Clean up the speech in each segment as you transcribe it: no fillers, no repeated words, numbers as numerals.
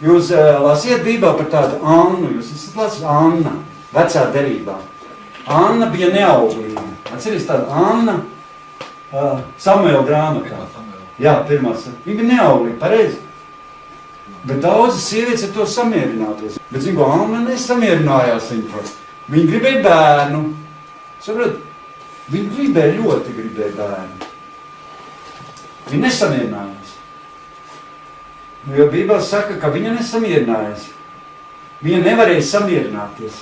Jūs lasiet Bībelē par tādu Annu, jūs esat lasīt Anna, vecā derībā. Anna bija neauglīga. Atceries tādu Anna Samuela grāmatā. Jā, pirmās. Viņa bija neauglīga, pareizi. Bet daudzas sievietes ar to samierināties. Bet, zinu, ko Anna nesamierinājās viņa par. Viņa gribēja bērnu. Saprot, viņa ļoti gribēja bērnu. Viņa nesamierinājās. Jo Bībele saka, ka viņa nesamierinājās. Viņa nevarēja samierināties.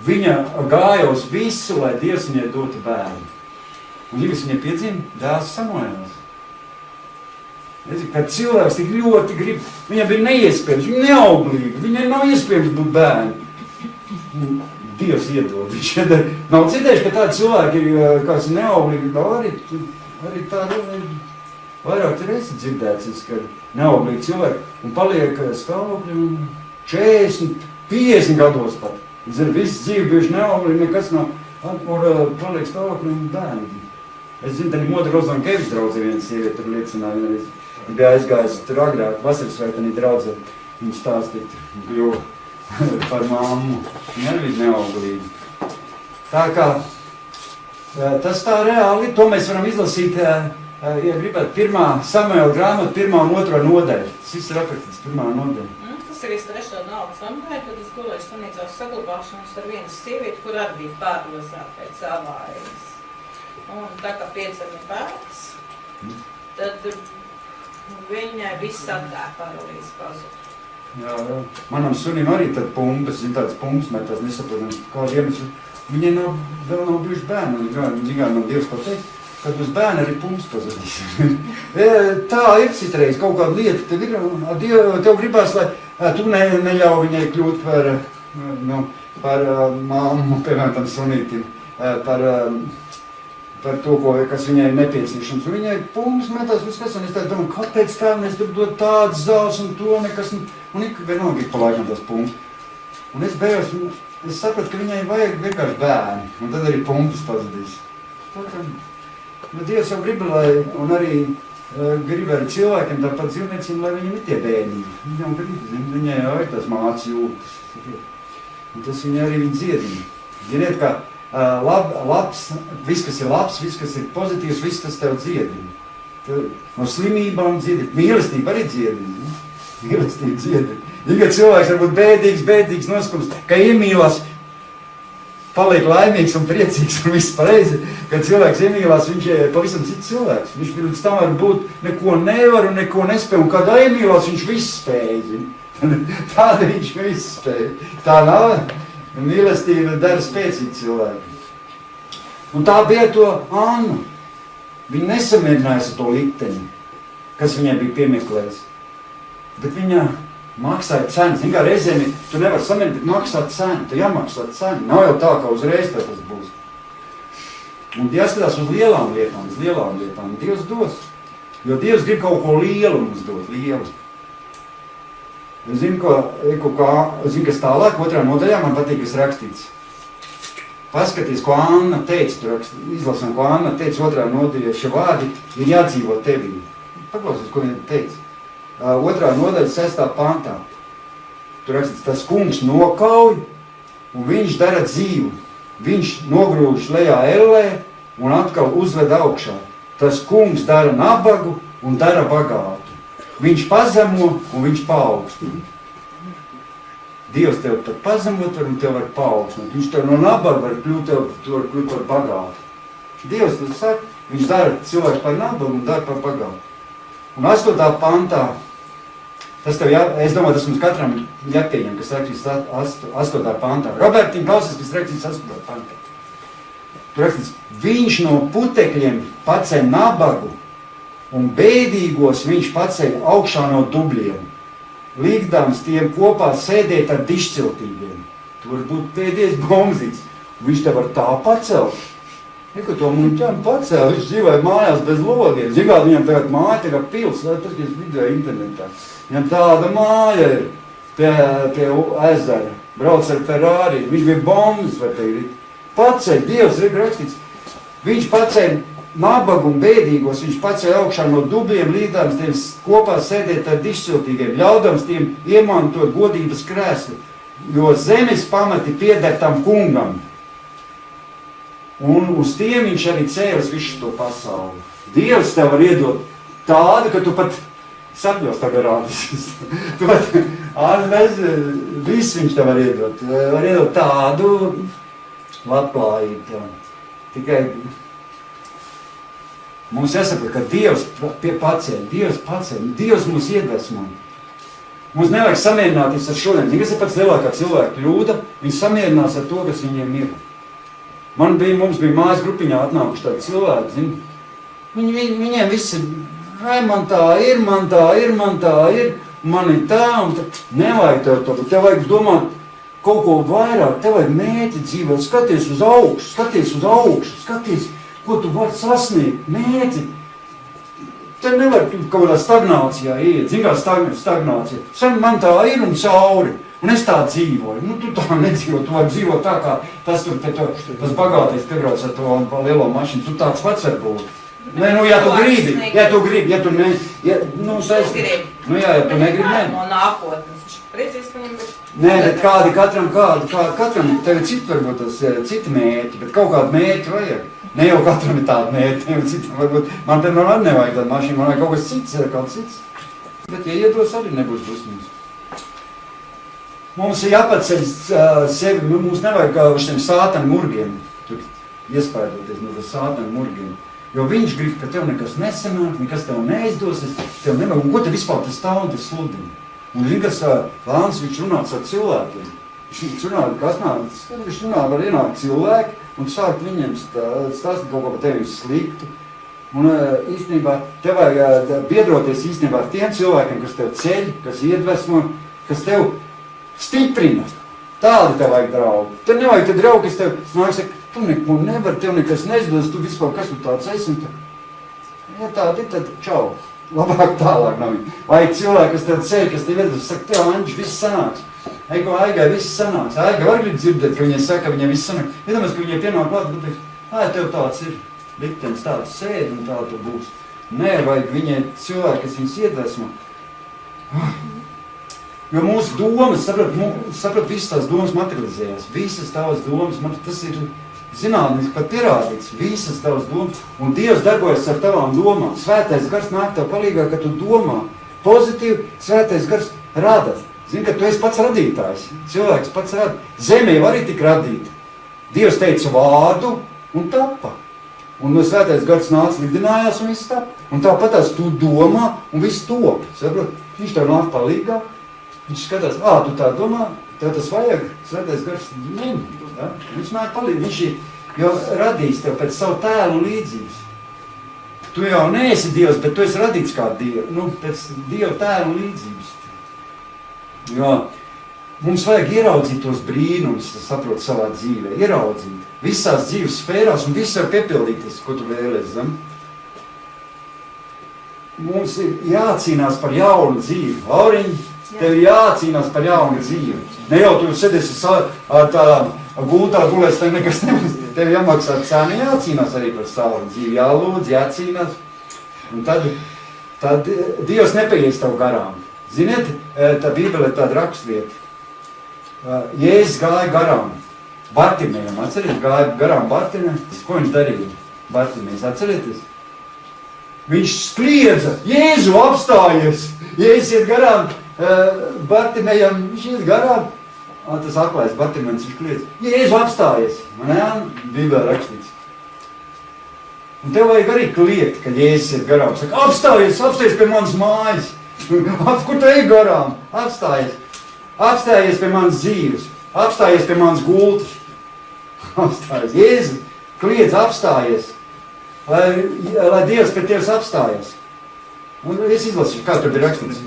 Viņa gāja uz visu, lai Dievs viņai dotu bērnu. Un viņai piedzima dēls Samuēls. Kad cilvēks tik ļoti grib, viņam ir neiespējams, viņa neauglīga, viņai nav iespējams būt bērni. Dievs iedod. Viņš nav citējuši, ka tādi cilvēki ir kāds neauglīgi, arī tādi vairāk ir esi dzirdēts, ka neauglīgi cilvēki un paliek stāvokļi 40, 50 gados pat. Viss dzīve bijuši neauglīgi, nekas nav, kur paliek stāvokļi un bērni. Es zinu, tā Modra Rozona Kevis draudze viena sieviete tur liecināja, viņa bija aizgājusi tur agrāk, vasaras svētdienī draudze, viņa stāstīt, kļuva par mammu. Viņa arī bija neauglīga. Tā kā tas tā reāli, to mēs varam izlasīt, ja gribat, 1. Samuela grāmata, 1. un 2. nodaļa. Tas viss ir aprakstīts 1. nodaļa. Tas ir 3. naudas Samuēļa, kad es gulēju slimnīcās saglabāšanas ar vienu sievieti, kur arī bija paralizēta pēc avārijas. Un tā kā piedzima bērns, tad viņai viss atgāja paralīzes pazuda. Jā. Manam sunim arī tad pumpas, tādas pumpas metās, nesaprotam, kādu iemeslu. Viņai vēl nav bijuši bērni, viņa man Dievs pateikt, kad uz bērni arī pumpas pazudīs. Tā ir citreiz, kaut kāda lieta tev ir, tev gribās, lai tu neļauj viņai kļūt par mammu, piemēram, tam sunītim, par to, kas viņai ir nepieciešams. Un viņai pumpas metās, viss kas, un es tā domāju, kāpēc tā mēs tur dod tādas zāles un to nekas, un vienalga ir pa laikam tās pumpas. Un es beigās, es sapratu, ka viņai vajag vienkārši bērni, un tad arī pumpas pazudīs. Tā kā, Dievs jau grib, un arī grib arī cilvēkiem, tāpat dzīvniecīm, lai viņam ir tie bērni. Viņa jau grib, viņai jau ir tās mācas jūtas. Un tas viņa arī viņa dziedina. Ziniet, kā labs, viss, kas ir labs, viss, kas ir pozitīvs, viss tas tev dziedina. No slimībām dziedina, mīlestība arī dziedina. Mīlestība dziedina. Ja cilvēks var būt bēdīgs noskums, ka iemīlās, paliek laimīgs un priecīgs un viss pareizi. Kad cilvēks iemīlās, viņš ir pavisam cits cilvēks. Viņš pirms tam var būt neko nevar un neko nespēj, un kad iemīlās, viņš viss spēj. Tāda viņš viss spēj. Tā nav. Mīlestība dara spēcīgi cilvēki. Un tā bija to Anna. Viņa nesamierinājās ar to likteni, kas viņai bija piemeklējis. Bet viņa maksāja cenu. Zin kā reizēm, tu nevar samierināt, bet maksāt cenu. Tu jāmaksā cenu. Nav jau tā, ka uzreiz tas būs. Un jāskatās uz lielām lietām. Dievs dos. Jo Dievs grib kaut ko lielu mums dot. Lielu. Es zinu, kas tālāk, 2. nodaļā man patīk, kas rakstīts. Paskaties, ko Anna teica, tur izlasam, ko Anna teica 2. nodaļā, šie vārdi ir jādzīvo tevī. Paklausies, ko viņa teica. 2. nodaļa 6. pantā. Tur rakstīts, tas kungs nokauj, un viņš dara dzīvu. Viņš nogrūž lejā ellē un atkal uzved augšā. Tas kungs dara nabagu un dara bagātu. Viņš pazemo un viņš paaugstina. Dievs tev pat pazemot var un tev var paaugstināt. Viņš tev no nabaga var kļūt par bagātu. Dievs tev saka, viņš dara cilvēku par nabagu un dara par bagātu. Un 8. pantā, es domāju, tas mums katram jāpieņem, kas rakstīts 8. pantā. Robertiņ, klausies, kas rakstīts 8. pantā. Tur rakstīts, viņš no putekļiem paceļ nabagu, un bēdīgos viņš paceļ augšā no dubļiem, līgdams tiem kopā sēdēt ar dišciltīgiem. Tu var būt pēdējais bomzīts. Viņš te var tā pacelt. Neko to muļķām pacēl, viņš dzīvoja mājās bez logiem. Zināt, viņam tagad māja, tagad pils, tas ir video internetā. Viņam tāda māja ir pie ezera, brauc ar Ferrari, viņš bija bombas vai teikt. Paceļ, Dievs ir rakstīts. Viņš paceļ nabagu un bēdīgos viņš pacēla augšā no dubļiem, līdams tiem kopā sēdēt ar izciltīgiem, ļaudams tiem iemantot godības krēslu, jo zemes pamati pieder tam kungam. Un uz tiem viņš arī cēlis visu to pasauli. Dievs tev var iedot tādu, ka tu pat sapņos tagad rādīsies. Tu pat, viss viņš tev var iedot. Var iedot tādu labklājību tev. Tikai mums jāsaprot, ka Dievs paceļ, Dievs mūs iedvesmo. Mums nevajag samierināties ar šodien. Kas ir pats lielākā cilvēka kļūda? Viņi samierinās ar to, kas viņiem ir. Mums bija mājas grupiņā atnākuši tādi cilvēki, zini. Viņiem viss ir, man tā ir, man ir tā, un tā. Nevajag tev to, tev vajag domāt kaut ko vairāk, tev vajag mērķi dzīvot, skaties uz augšu, skaties, ko tu vari sasniegt, mērķi. Tev nevar kaut kādā stagnācijā iet, zin kā stagnācija. Man tā ir un cauri, un es tā dzīvoju. Nu, tu tā nedzīvo, tu vari dzīvot tā, kā tas bagātais piebrauc ar to lielo mašinu. Tu tāds pats var būt. Nē, nu, ja tu gribi, ja tu ne... Ja tu negribi, nē. No nākotnes. Priecīgs, ka viņam ir... Nē, bet katram tev ir varbūt tas citi mērķi, bet kaut kādu mērķi vajag. Ne jau katram ir tāda mērķi, citam varbūt, man piemēram arī nevajag tādu mašīnu, man vajag kaut kas cits. Bet, ja iedos, arī nebūs dusmīgs. Mums ir jāpaceļ sevi, mums nevajag uz šiem sātanu murgiem, tur iespaidoties no sātanu murgiem. Jo viņš grib, ka tev nekas nesanāk, nekas tev neizdosies, tev nevajag, un ko te vispār tas stāv un tas sludina. Un zin, kas Lāns, viņš runāts ar cilvēkiem. Viņš runā, var ienākt cilvēki un sākt viņiem stāstīt kaut ko par tevi sliktu. Un īstenībā tev vajag biedroties īstenībā ar tiem cilvēkiem, kas tev ceļ, kas iedvesmo, kas tev stiprina. Tādi tev vajag draugi. Tev nevajag te draugi, kas tev nāk saka, tu neko nevar, tev nekas nezdos, tu vispār, kas tu tāds esi. Ja tādi ir, tad čau. Labāk tālāk nav viņa. Vajag cilvēki, kas tev ceļ, kas tev iedvesmo, saka, tev, Anģis, viss sanāks. Aigai viss sanāks. Aiga var grib dzirdēt, ka viņai saka, ka viņai viss sanāks. Iedomājies, ka viņai pienāk klāt, un teiks, tev tāds ir. Liktenis tāds sēd un tā tu būs. Nē, vajag viņai cilvēki, kas viņas iedvesmo. Jo mūsu domas, saprot, visas tās domas materializējās. Visas tavas domas, tas ir zinātniski pat pierādīts. Visas tavas domas. Un Dievs darbojas ar tavām domām. Svētais gars nāk tev palīgā, ka tu domā. Pozitīvi, svētais gars rada. Zini, ka tu esi pats radītājs. Cilvēks pats rada. Zemē var arī tik radīt. Dievs teica vārdu un tapa. Un no svētais gars nāca, lidinājās un viss tapa. Un tāpatās tu domā un viss top. Saprot? Viņš tev nāk palīgā. Viņš skatās, tu tā domā, tev tas vajag. Svētais gars ņem. Ja? Viņš nāk palīgā. Viņš jau radīs tev pēc savu tēlu līdzības. Tu jau neesi Dievs, bet tu esi radīts kā Dievs. Pēc Dieva tēlu līdzības. Jo mums vajag ieraudzīt tos brīnumus, saprot, savā dzīvē. Ieraudzīt. Visās dzīves sfērās un viss var piepildīties, ko tu vēlies, zem. Mums ir jācīnās par jaunu dzīvi. Lauriņ, tev ir jācīnās par jaunu dzīvi. Ne jau tu sēdies ar tādām gultā gulēs, tev nekas nebūs. Tev jāmaksā cēni, jācīnās arī par savu dzīvi. Jālūdz, jācīnās. Un tad Dievs nepaies tev garām. Ziniet, tā Bībele ir tāda rakstvieta. Jēzus gāja garām. Bartimējam, atcerieties, gāja garām Bartimējam. Ko viņš darīja? Bartimējs, atcerieties? Viņš skliedza, Jēzu apstājies. Jēzus iet garām, Bartimējam, viņš iet garām. Tas aklais Bartimējs, viņš kliedza. Jēzu apstājies. Man jā, Bībelē rakstīts. Un tev vajag arī kliegt, kad Jēzus iet garām. Saka, apstājies pie manas mājas. Kur tu ej garām? Apstājies pie manas dzīves. Apstājies pie manas gultas. Apstājies. Jēzu, kliedz, apstājies. Lai Dievs pie tevis apstājies. Un es izlasīšu, kā tur bija rakstīts.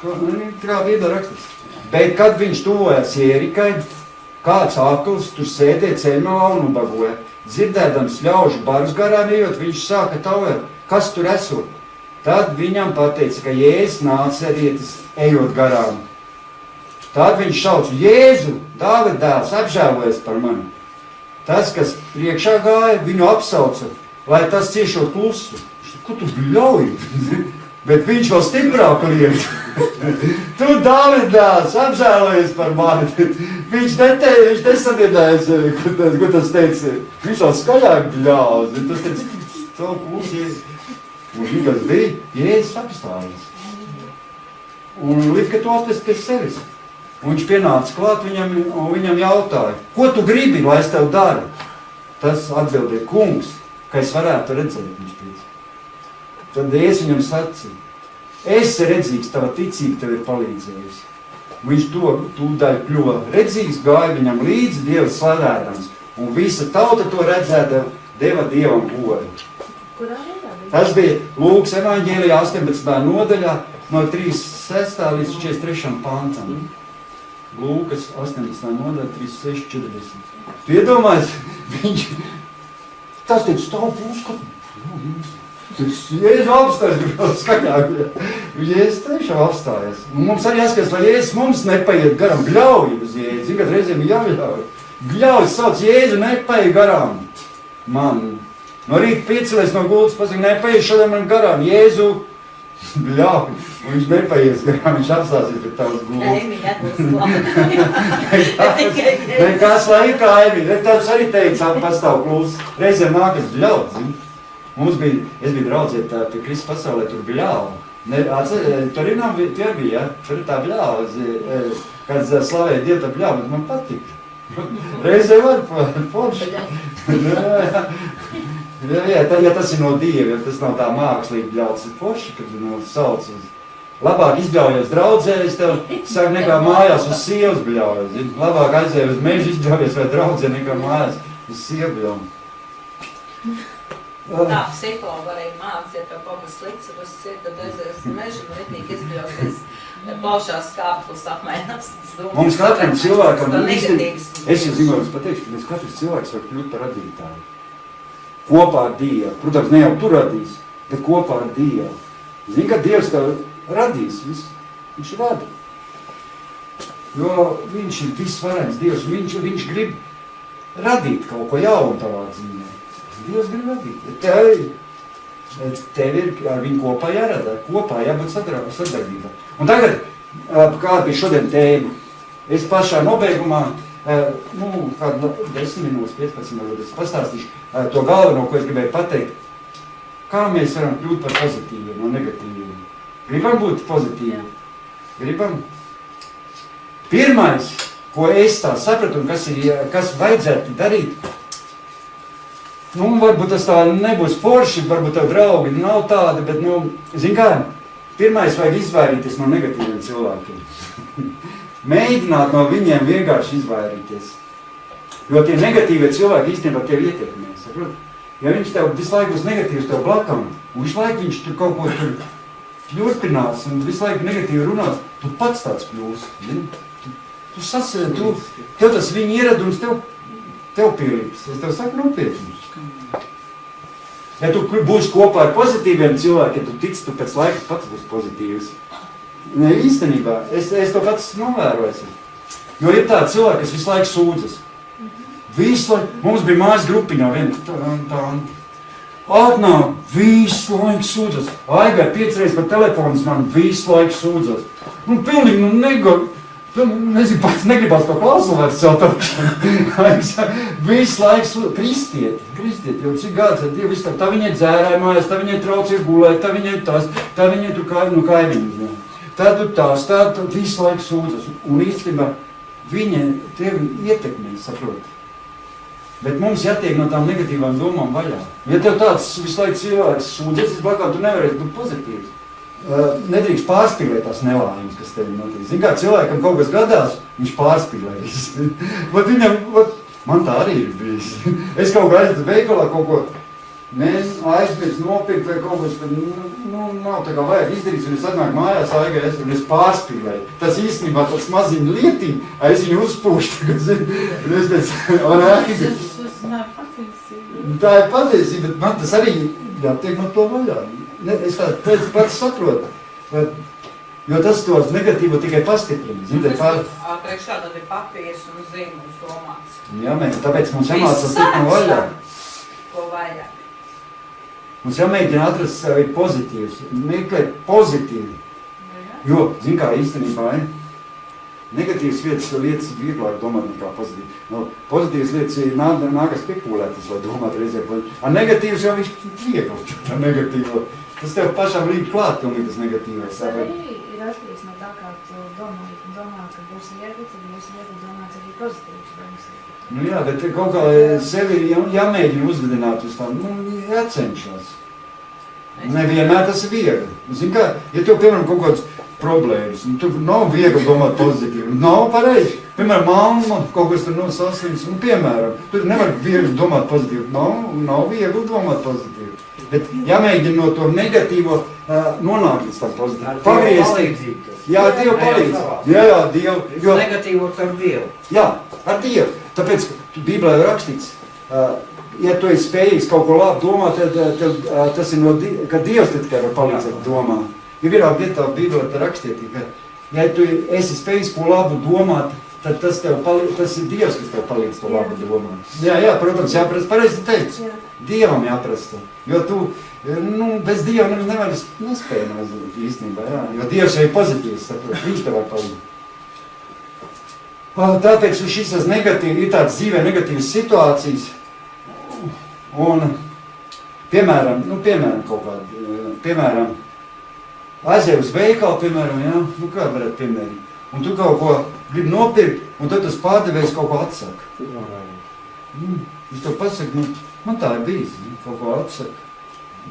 Kā Bībelē rakstīts. Bet, kad viņš tuvojas Jērikai, kāds akls tur sēdēja ceļmalā un ubagoja. Dzirdēdams ļaužu barus garām ejot, viņš sāka taujāt, kas tur esot. Tad viņam pateica, ka Jēzus nācerietis ejot garām. Tad viņš sauc, Jēzu, Dāvida dēls, apžēlojies par mani. Tas, kas priekšā gāja, viņu apsauca. lai tas ciešot klusu. Ko tu bļauj? Bet viņš vēl stiprāk liek. Tu, Dāvidās, apžēlojies par mani. Viņš nesabiedājas, ko tas teica. Viņš vēl skaļāk bļauz. Tas teica, savu klusu. Un viņš bija, Jēzus apstājies. Un lika to atvest pie sevis. Un viņš pienāca klāt viņam jautāja, ko tu gribi, lai es tev daru? Tas atbildēja, kungs, ka es varētu redzēt, viņš teica. Tad es viņam sacīju, esi redzīgs, tava ticība tev ir palīdzējusi. Viņš to tūdaļ kļuva redzīgs, gāja viņam līdzi Dievu slavējams. Un visa tauta to redzēta, deva Dievam godu. Tas bija Lūkas evaņģēlijā 18. nodaļā no 36. līdz 43. pantam. Lūkas 18. nodaļa 36, 40. Tu iedomājies, tas teica stāv pūskatu. Jēzus apstājas, gribētu skaļāk. Jēzus tiešām apstājas. Un mums arī jāskatās, lai Jēzus mums nepaiet garām. Bļauj uz Jēzu. Zin, kad reizēm jābļauj. Bļauj, sauc Jēzu, nepaiet garām. Man. No rīta piecelies no gultas, pasaka, nepaiet šodien man garām. Jēzu, bļauj. Un viņš nepaies garām, viņš apstāsies pie tavas gultas. Nekas laikā, Emīļa. Tas arī teica, pastāv klūs. Reizēm nākas bļaut, zin. Es biju draudziet pie Kristus pasaulē, tur bļāva. Tur ir nav, tur bija, ja? Tur ir tā bļāva, kāds slavēja Dievu tā bļāva, bet man patika. Reizē var forši. Ja tas ir no Dieva, ja tas nav tā mākslīgi bļauts, ir forši, kad no sauc uz. Labāk izbļaujies draudzē, es tev saku, nekā mājās uz sievas bļaujies. Labāk aizēju uz mežu izbļaujies vai draudzē, nekā mājās uz sievu bļaujies. Tā, psihologa arī māca, ja tev kaut kas slikts, un tas ir, tad aizies mežu un ritnīgi izbļauties, paušās kāpus apmainās. Mums katram cilvēkam, es jau zinu, es pateikšu, ka mēs katrs cilvēks var kļūt par radītāju. Kopā ar Dievu. Protams, ne jau tu radīs, bet kopā ar Dievu. Zini, ka Dievs tev radīs visu. Viņš rada. Jo viņš ir visvarens Dievs, viņš grib radīt kaut ko jaunu tavā dzīvē. Dievs grib radīt. Tev ir ar viņu kopā jārada, kopā jābūt sadarbībā. Un tagad, kāda bija šodien tēma? Es pašā nobeigumā, kādu 10 minūtes, 15 minūtes pastāstīšu to galveno, ko es gribēju pateikt. Kā mēs varam kļūt par pozitīviem un negatīviem? Gribam būt pozitīvi? Gribam? Pirmais, ko es tā sapratu un kas vajadzētu darīt, varbūt tas tā nebūs forši, varbūt tev draugi nav tādi, bet, zin kā, pirmais vajag izvairīties no negatīviem cilvēkiem. Mēģināt no viņiem vienkārši izvairīties. Jo tie negatīvie cilvēki īstenībā tevi ietekmē, saprot? Ja viņš tev visu laiku būs negatīvs tev blakam, un visu laiku viņš tur kaut ko tur turpinās un visu laiku negatīvi runās, tu pats tāds kļūsi. Tev tas viņa ieradums tev pieliks. Es tev saku nopietnums. Ja tu būsi kopā ar pozitīviem cilvēkiem, tu tici, tu pēc laika pats būs pozitīvs. Ne, īstenībā, es to pats novēroju. Jo ir tādi cilvēki, kas visu laiku sūdzas. Visu laiku, mums bija mājas grupiņā viena atnāk, visu laiku sūdzas. Aigai 5 reizes par telefonus man visu laiku sūdzas. Pilnīgi, nezinu, pats negribās to klausuli vairs celtāšanu. Visu laiku kristiet, jo cik gads ar Dievu visu tā viņai dzērāja mājās, tā viņai traucīja gulēt, tā viņai tas, tā viņai tur kaimiņi. Tā visu laiku sūdzas. Un īstenībā viņa tevi ietekmē, saprot. Bet mums jātiek no tām negatīvām domām vaļā. Ja tev tāds visu laiku cilvēks sūdzes, blakā, tu nevarēsi būt pozitīvs. Nedrīkst pārspīlēt tās nelaimes, kas tevi notiek. Zin kā cilvēkam kaut kas gadās, viņš pārspīlējas. Man tā arī ir bijis. Es kaut kā aizvedu veikalā kaut ko aizpēc nopirkt vai kaut kas, nav tā kā vajag izdarīt, un es atnāku mājās aigais, un es pārspīlēju. Tas īstenībā tāds maziņu lietiņ, es viņu uzpūšu, tagad zinu. Tā ir patiesība, bet man tas arī jātiek no to vaļā. Es tā pats saprotu, jo tas tos negatīvu tikai pastiprina. Priekšā tad ir papīrs un zīmuls domāts. Jā, tāpēc mums jāmācās tiek no vaļā. Ko vajag. Mums jāmēģina atrast sevi pozitīvs, meklēt pozitīvu. Jo, zin kā īstenībā, negatīvas lietas ir vieglāk domāt nekā pozitīvi. No, pozitīvas lietas ir nākas spekulētas, lai domāt reizē pozitīvi. Ar negatīvas jau viņš viegli, ar negatīvo. Tas tev pašam līdz klāt, pilnīgi tas negatīvais. Tas arī ir atkarīgs no tā, kā tu domā, ka būs viegli, tad būs viegli domāt arī pozitīvs. Nu jā, bet kaut kā sevi jāmēģina uzvedināt uz tā, jācenšas. Nevienmēr tas ir viegli. Zin kā, ja tev, piemēram, kaut kāds problēmas, tur nav viegli domāt pozitīvi, nav pareizi. Piemēram, mamma kaut kas tur saslims, piemēram, tur nevar viegli domāt pozitīvi, nav viegli domāt pozitīvi. Bet jāmēģina no to negatīvo nonākt līdz tam pozitīvi. Palīdzību. Jā, Dievu palīdzību. Jā, Dievu. Negatīvot ar Dievu. Jā, ar Dievu. Tāpēc, Bībelē ir rakstīts, ja tu esi spējīgs kaut ko labi domāt, tad tas ir ka Dievs tikai var palīdzēt domāt. Ja vienā vietā Bībelē te rakstiet, ka ja tu esi spējīgs ko labu domāt, tad tas ir Dievs, kas tev palīdz to labu domāt. Jā, protams, jāprast, pareizi teikt. Dievam jāprast to. Jo tu, bez Dieva nevar nespēj īstenībā, jā. Jo Dievs jau ir pozitīvs, saprot, viņš tev var palīdz. Tāpēc šis ir tāds dzīvē negatīvas situācijas. Un, piemēram, kaut kādi, aizēj uz veikalu, piemēram, jā, kā varētu piemēram. Un tu kaut ko gribi nopirkt, un tad tas pārdevējs kaut ko atsaka. Viņš tev pasaka, man tā ir bijis, kaut ko atsaka.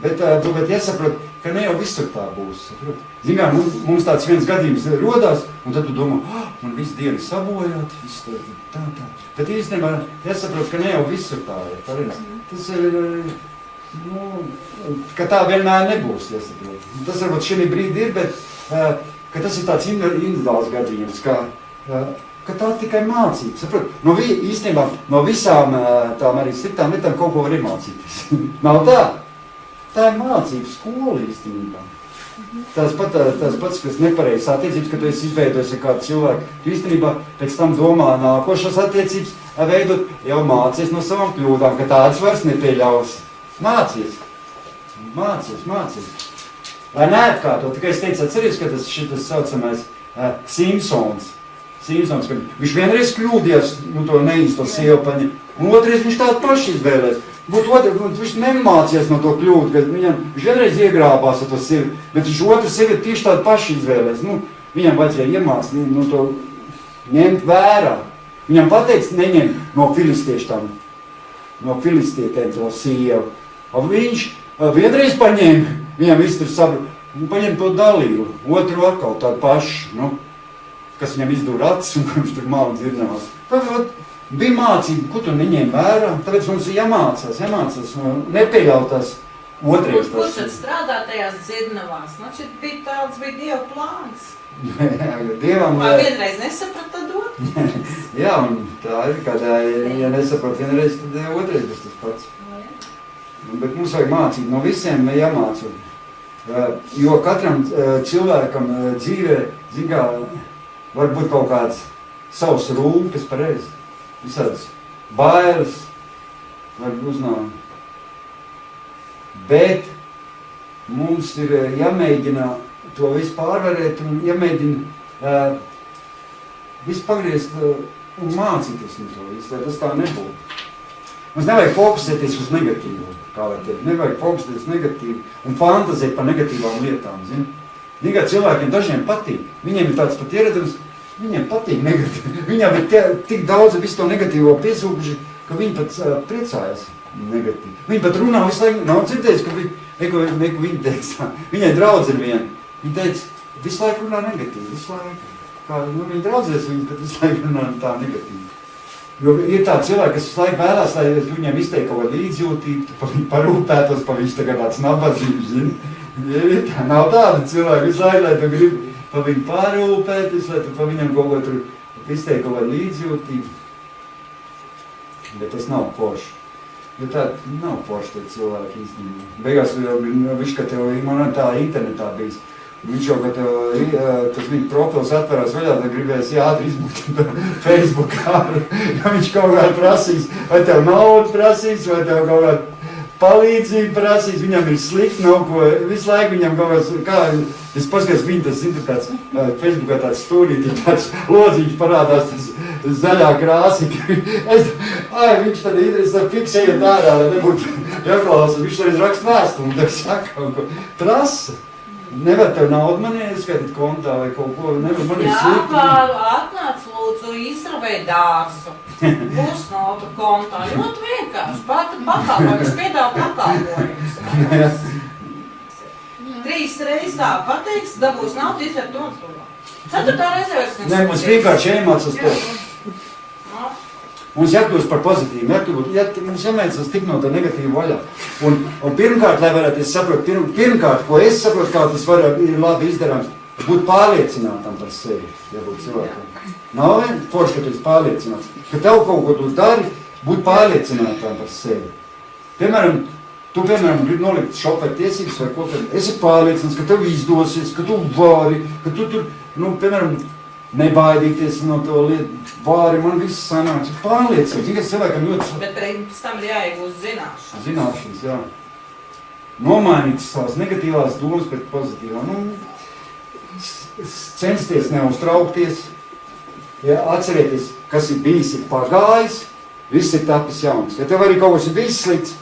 Bet jāsaprot, ka ne jau visur tā būs. Zinām, mums tāds viens gadījums rodās, un tad tu domā, man visu dienu sabojāt, viss tā. Bet īstenībā jāsaprot, ka ne jau visur tā ir. Tas ir, ka tā vienmēr nebūs, jāsaprot. Tas varbūt šī brīdi ir, bet ka tas ir tāds individuāls gadījums, ka tā tikai mācība. Saprot, īstenībā no visām tām arī sliktām lietām kaut ko var iemācīties. Nav tā. Tā ir mācība skola īstenībā. Tas pats, kas nepareizs attiecības, ka tu esi izveidojis ar kādu cilvēku. Tu īstenībā pēc tam domā nākošas attiecības veidot, jau mācies no savām kļūdām, ka tādas vairs nepieļaus. Mācies. Lai neatkārtot, tikai es teicu, atceries, ka tas šitas saucamais Simpsons, kad viņš vienreiz kļūdies, to neīsto sievu paņem, un otrais viņš tādu paši izvēlēs. Viņš nemācies no to kļūt, ka viņš vienreiz iegrābās ar to sievi, bet viņš otru sievi tieši tādu paši izvēlēs. Viņam vajadzēja iemācīt, to ņemt vērā. Viņam pateic neņemt no filistietēm to sievu. Viņš vienreiz paņēma, viņam viss tur saprot, un paņem to dalību, otru atkal tādu pašu, kas viņam izdūra acis un viņš tur māli dzirnās. Bija mācība, ko tu neņēmi vērā, tāpēc mums ir jāmācās, nepieļaut tās otrais. Kurš tad strādā tajās dzirnavās? Šeit bija Dieva plāns. Dievam... Vai vienreiz nesaprata dot? Jā, un tā ir, kad ja nesaprot vienreiz, tad otrais būs tas pats. Bet mums vajag mācīt, no visiem jāmāca. Jo katram cilvēkam dzīvē, var būt kaut kāds savs rūpes pareizi. Visādas bailes, var uznākt. Bet mums ir jāmēģina to visu pārvarēt un jāmēģina visu pagriezt un mācīties no to visu, lai tas tā nebūtu. Mums nevajag fokusēties uz negatīvu, kā var teikt. Nevajag fokusēties uz negatīvu un fantazēt par negatīvām lietām, Kā cilvēkiem dažiem patīk. Viņiem ir tāds pat ieradums, viņiem patīk negatīvi. Viņam ir tik daudz visu to negatīvo piesūkuši, ka viņi pat priecājas negatīvi. Viņi pat runā visu laiku, nav dzirdējis, ka viņi teica, viņai draudz ir viena. Viņa teica, visu laiku runā negatīvi, visu laiku. Viņa draudzēs, viņa pat visu laiku runā tā negatīvi. Jo ir tādi cilvēki, kas visu laiku vēlās, lai viņiem izteikti kaut kādu līdzjūtību, pa viņu parūpētos, pa viņš tagad tāds nabadzīgs, Nav tāda cilvēka visu laiku, lai tu gribi pa viņu pārūpēties, lai tu pa viņam kaut ko tur izteikt kaut kādu līdzjūtību. Bet tas nav forši. Jo tā nav forši tie cilvēki īstenībā. Beigās viņš, ka tev man tā internetā bijis. Viņš jau, ka tas viņa profils atverās vaļā, tad gribēs ātri izbūt Facebookā. Ja viņš kaut kādā prasīs, vai tev naudu prasīs, vai tev kaut kādā palīdzību prasīs, viņam ir slikti, nav ko, visu laiku viņam kaut kāds, kā, es paskatās, viņa tas ir tāds, Facebookā tāds stūrīti, tāds lodziņš parādās, tas zaļā krāsi, viņš tad interesē fiksējiet ārā, lai nebūtu jāklausās, viņš arī raksta vēstumu, tad saka kaut ko, prasa. Nevar tev naudu man ieskaitīt kontā vai kaut ko, nevar man ir slikti. Jā, atnāc lūdzu, izravē dārzu. Būs nauda kontā, ļoti vienkārši, pakalpojums, piedāvā pakalpojums. 3 reizes tā pateiks, dabūs naudu, izver to un to. 4. reizē vairs Nē, mums vienkārši iemācās to. Mums jākļūst par pozitīvu, mums jāmēcās tik no tā negatīva vaļā. Un pirmkārt, lai varētu, es saprotu, pirmkārt, ko es saprotu, kā tas ir labi izdarāms, būt pārliecinātam par sevi, ja būtu cilvēkam. Nav forši, ka tu esi pārliecināts, ka tev kaut ko tu dari, būt pārliecinātam par sevi. Piemēram, tu, gribi nolikt šoferu tiesības vai ko tad, esi pārliecināts, ka tev izdosies, ka tu vari, ka tu tur, piemēram, nebaidīties no to lietu, vāri, man viss sanāks, pārliecības, tikai cilvēkam ļoti... Bet pēc tam ir jāiegūst zināšanas. Zināšanas, jā. Nomainīt savas negatīvās domas pret pozitīvām. Censties neuztraukties, ja, atcerieties, kas ir bijis, ir pagājis, viss ir tapis jauns. Ja tev arī kaut kas ir bijis slikts,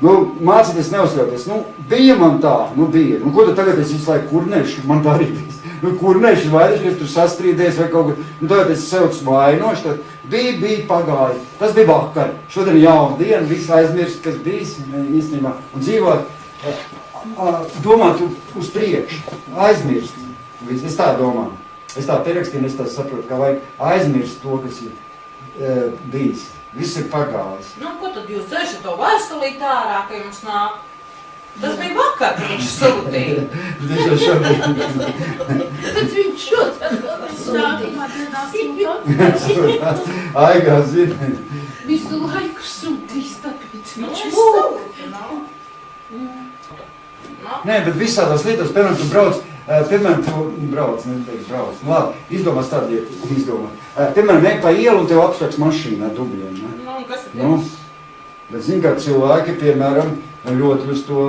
mācīties neuztraukties, bija man tā, bija. Ko tu tagad es visu laiku kurnēšu, man tā arī bijis. Kurnēšu vairāk, ka tu sastrīdies vai kaut ko, tagad es sev vainošu, tad bija pagāja. Tas bija vakar, šodien jauna diena, viss aizmirst, kas bijis īstenībā. Un dzīvot, domāt uz priekšu, aizmirst. Es tā domāju. Es tā pierakstīju, es tā saprotu, ka vajag aizmirst to, kas ir bijis. Viss ir pagājis. Ko tad jūs dzēšat to vēstulīt ārā, ka jums nāk? Tas bija vakar, ka viņš sūtīja. Viņš jau šodien. Bet viņš šodien sūtīt. Aigā zina. Visu laiku sūtīs, tāpēc viņš sūtīja. Nē, bet visādās lietās, piemēram, tu brauc, labi, izdomās tādu lietu, piemēram, ej pa ielu un tev apsveiks mašīnu ar dubļiem, ne? Kas ir? Bet zini, kā cilvēki, piemēram, ļoti uz to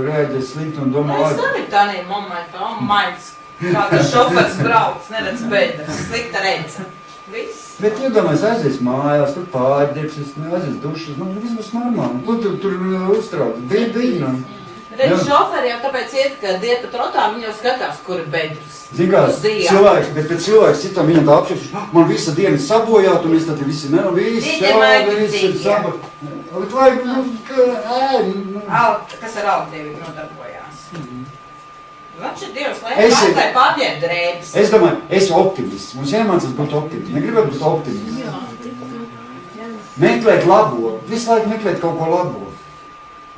rēģē slikti un domā... Es arī tādā momentā, maids, kā tas šofers brauc, neredz bedres, slikta redze. Viss. Bet iedomājies, aizies mājās, tur pārģēpsies, aizies dušas, viss būs normāli. Ko tu tur uztrauc? Bija. Redz, šoferi jau tāpēc iet, kad iet pa trotām, viņi jau skatās, kur ir bedres. Zini kā, cilvēks, bet cilvēks citam viņam tā apšķirš, man visa diena ir sabojāta un es tad visi viss ir sabojāta. Bet vajag, kas ar augtievi nodarbojās? Viņš ir Dievs, lai pārtai pārģēb drēbes. Es domāju, esi optimists. Mums jāmācās būt optimists. Negribētu būt optimists. Meklēt labo. Visu laiku meklēt kaut ko labo.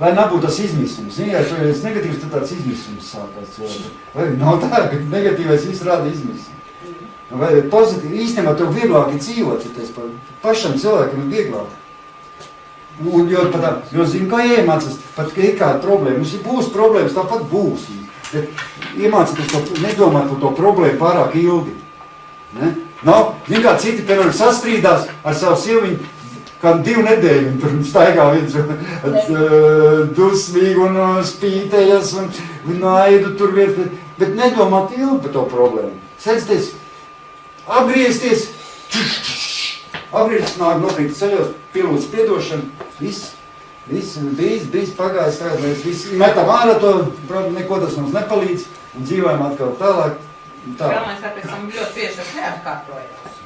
Lai nebūtu tas izmisums. Ja tu esi negatīvs, tad tāds izmisums sākās cilvēku. Vai nav tā, ka negatīvais viss rāda izmisums. Vai pozitīvi, īstenībā tev vieglāk ir dzīvot, ja pašam cilvēkam ir vieglāk. Jo zinu, kā iemācās, pat ka ir kāda problēma. Mums būs problēmas, tāpat būs. Bet iemācīties to, nedomāt par to problēmu pārāk ilgi. Ne? Zinu, kā citi, piemēram, sastrīdās ar savu silviņu, kā 2 nedēļu, un tur staigā viens dusmīgi un spītējas un naidu tur viet, bet nedomāt ilgi par to problēmu. Sēdieties, apgriezties, nāk nokrīt ceļos, pielūdz piedošanu, viss bijis pagājis, tagad mēs visi metam ārā to, neko tas mums nepalīdz un dzīvojam atkal tālāk. Galvenais, tāpēc tam ļoti bieži tas neatkārtojās.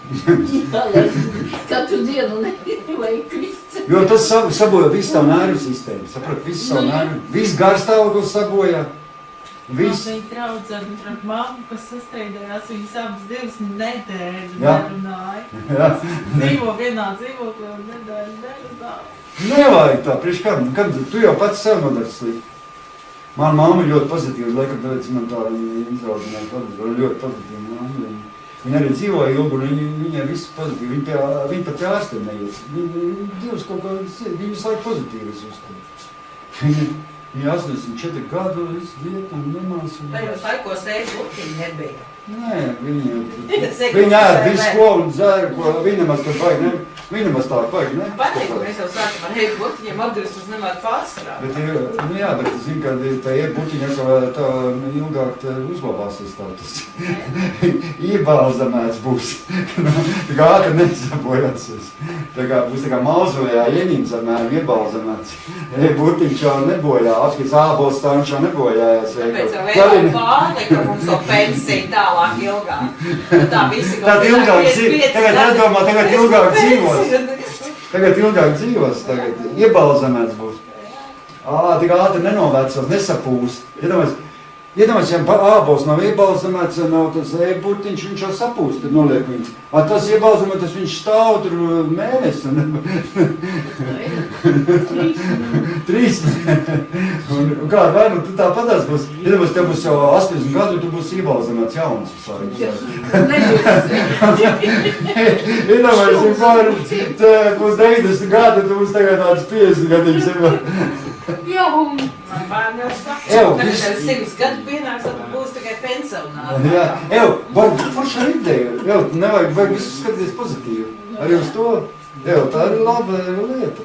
Katru dienu nevajag krist. Jo tas saboja visu tavu nervu sistēmu, saprot, visu savu nervu, visu garstāvoklis saboja. Man bija draudzene ar mammu, kas sastrīdējās, viņas abas 2 nedēļas nerunāja. Dzīvo vienā dzīvoklī un nedēļas nerunāja. Nevajag tā, priekš kad tu jau pats sev nodari slikti. Mana mamma ļoti pozitīva, laikam, tāpēc man tā izaudzināja ļoti pozitīva mamma. Viņa arī dzīvoja ilgu, un viņai viss pozitīvi. Viņa pat ārstiem neies. Dievs kaut kā, viņa visu laiku pozitīvi uzstāja. Viņa 84 gadu, visu lietu un nemās. Tajos laikos ēst lutiņi nebija. Nē, viņa ēd visu skolu un dzēra, ko viņa maz tur baigi, ne? Viņa maz tā baigi, ne? Patīk, ka mēs jau sākam ar heidu butiņiem atgriezt nemēr pārstrādāt. Bet, nu jā, bet zinu, ka tā butiņa tā ilgāk uzglabāsies tā, tas iebalzamēts būs. Tā kā ātri nesabojāsies. Tā kā būs tā kā mazojā ienīms apmēram iebalzamēts. Butiņš jau nebojā, apskats ābols tā viņš jau nebojājās. Tāpēc jau vēl pārlika mums to pensiju tālāk ilgāk. Tā visi Tagad ilgāk dzīvos. Tagad ilgāk dzīvos. Tagad ilgāk dzīvos, tagad iebalzamēts būs. Tik ātri nenovecos, nesapūs. Iedomājies, ja ābols nav iebalzamēts, nav tas burtiņš, viņš jau sapūst, tad noliek viņu. Tas iebalzamēts, viņš stāv tur mēnesi. 3. Un kā, vai nu tu tāpatās būs, iedomājies, tev būs jau 80 gadu, tu būs iebalzamēts jauns. Iedomājies, būs 90 gadu, tu būs tagad tāds 50 gadīgs. Jā, un man bērni jau saka, tagad jau 100 gadu pienāks, tad būs tikai pensionāri. Jā, varbūt forša ideja. Nevajag visu skatīties pozitīvi. Arī uz to. Tā ir laba lieta.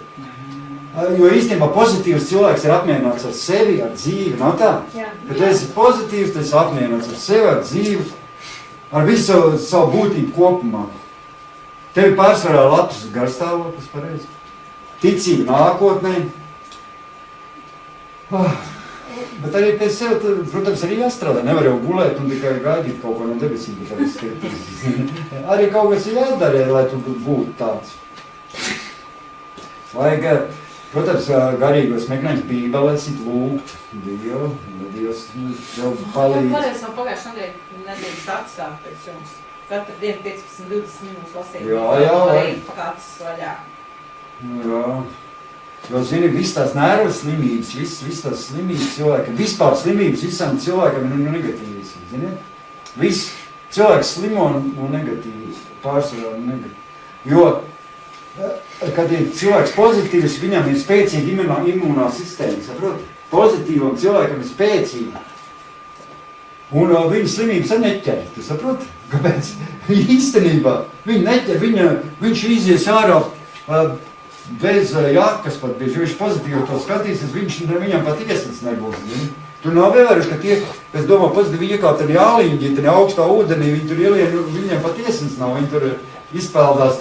Jo īstenībā pozitīvs cilvēks ir apmierināts ar sevi, ar dzīvi, nav tā? Jā. Kad tu esi pozitīvs, tu esi apmierināts ar sevi, ar dzīvi, ar visu savu būtību kopumā. Tev pārsvarā labs garstāvoklis, pareizi. Ticība nākotnē. Bet arī pēc sevi, protams, arī jāstrādā. Nevar jau gulēt un tikai gaidīt kaut ko no debesīm. Arī kaut kas ir jādara, lai tu būtu tāds. Vajag, protams, garīgos meklējums bībelēs, lūgt Dievu, Dievs tev palīdz. Varēs no pagājušā nedēļas atsākt pēc jums. Katru dienu 15-20 minūtes lasīt. Jā. Kāds vaļā. Jā. Jo, zini, viss tās nervu slimības, viss tās slimības cilvēkam, vispār slimības visam cilvēkam ir negatīvas, zini? Viss cilvēks slimo un negatīvi, pārsvarā negatīvi. Jo, kad ir cilvēks pozitīvs, viņam ir spēcīga imunā sistēma, saprot? Pozitīvam cilvēkam ir spēcīga. Un viņa slimības neķer, tu saprot? Kāpēc? Īstenībā viņa neķer, viņš izies ārā bez jakas pat bieži, viņš pozitīvi to skatīsies, viņam pat iesats nebūs. Tu nav vēlējuši, ka tie, kas domā pozitīvi iekāpt arī āliņģi, tad augstā ūdenī, viņi tur ielien, viņiem pat iesats nav, viņi tur izpeldās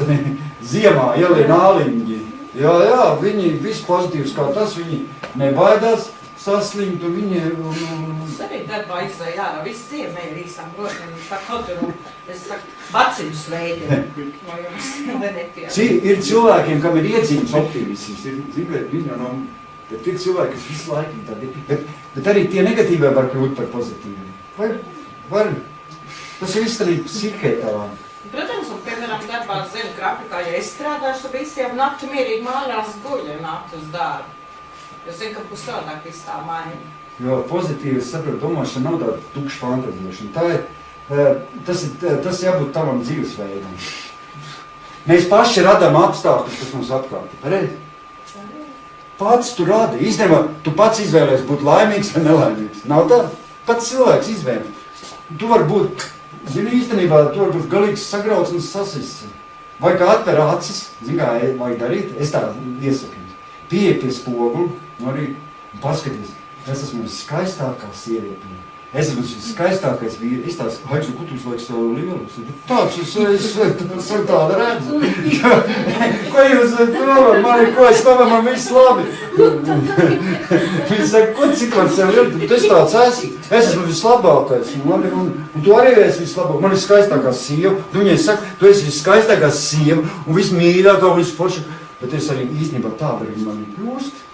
ziemā, ielien āliņģi. Jā, viņi viss pozitīvs kā tas, viņi nebaidās saslimt, un viņi... Es arī darbā izvēju ārā, viss ziemē ir īsām brokam, es saku, kaut es saku, baciņus veidi, no jums netiek. Ir cilvēkiem, kam ir iedzīmes optimisms, bet ir cilvēki, kas visu laiku tādi, bet arī tie negatīvie var kļūt par pozitīviem. Var, tas ir viss arī psihē tavā. Protams, un piemēram darbā zinu grafikā, ja es strādāšu, tad visiem nakti mierīgi mājās guļu nakti uz darbu. Es zinu, ka būs savādāk viss tā maina. Jo pozitīvi, es saprotu, domāšana nav tāda tukša fantazēšana. Tas jābūt tavam dzīvesveidam. Mēs paši radām apstākļus, kas mums apkārt. Pareizi? Pats tu radi. Īstenībā, tu pats izvēlēs būt laimīgs vai nelaimīgs. Nav tā? Pats cilvēks izvēl. Tu vari būt, zini, īstenībā, tu vari būt galīgs sagrauts un sasists. Vai kā atver acis, zini, kā vajag darīt, es tā iesaku. Pieeja pie spoguli, arī paskaties, es esmu viskaistākā sieviete. Es esmu viskaistākais vīri. Es tās, Haiksu, ko tu uzlaik savu lielu? Tāds, es tāda redzu. Ko jūs domājat? Ko es domāju, man viss labi. Viņi saka, ko cikot sev lielu? Es tāds esmu. Es esmu vislabākais. Un tu arī esi vislabākais. Man ir skaistākā sieva. Viņai saka, tu esi viskaistākā sieva un vismīļākā un visforšākā. Bet es arī īstenībā tāda arī man kļūst.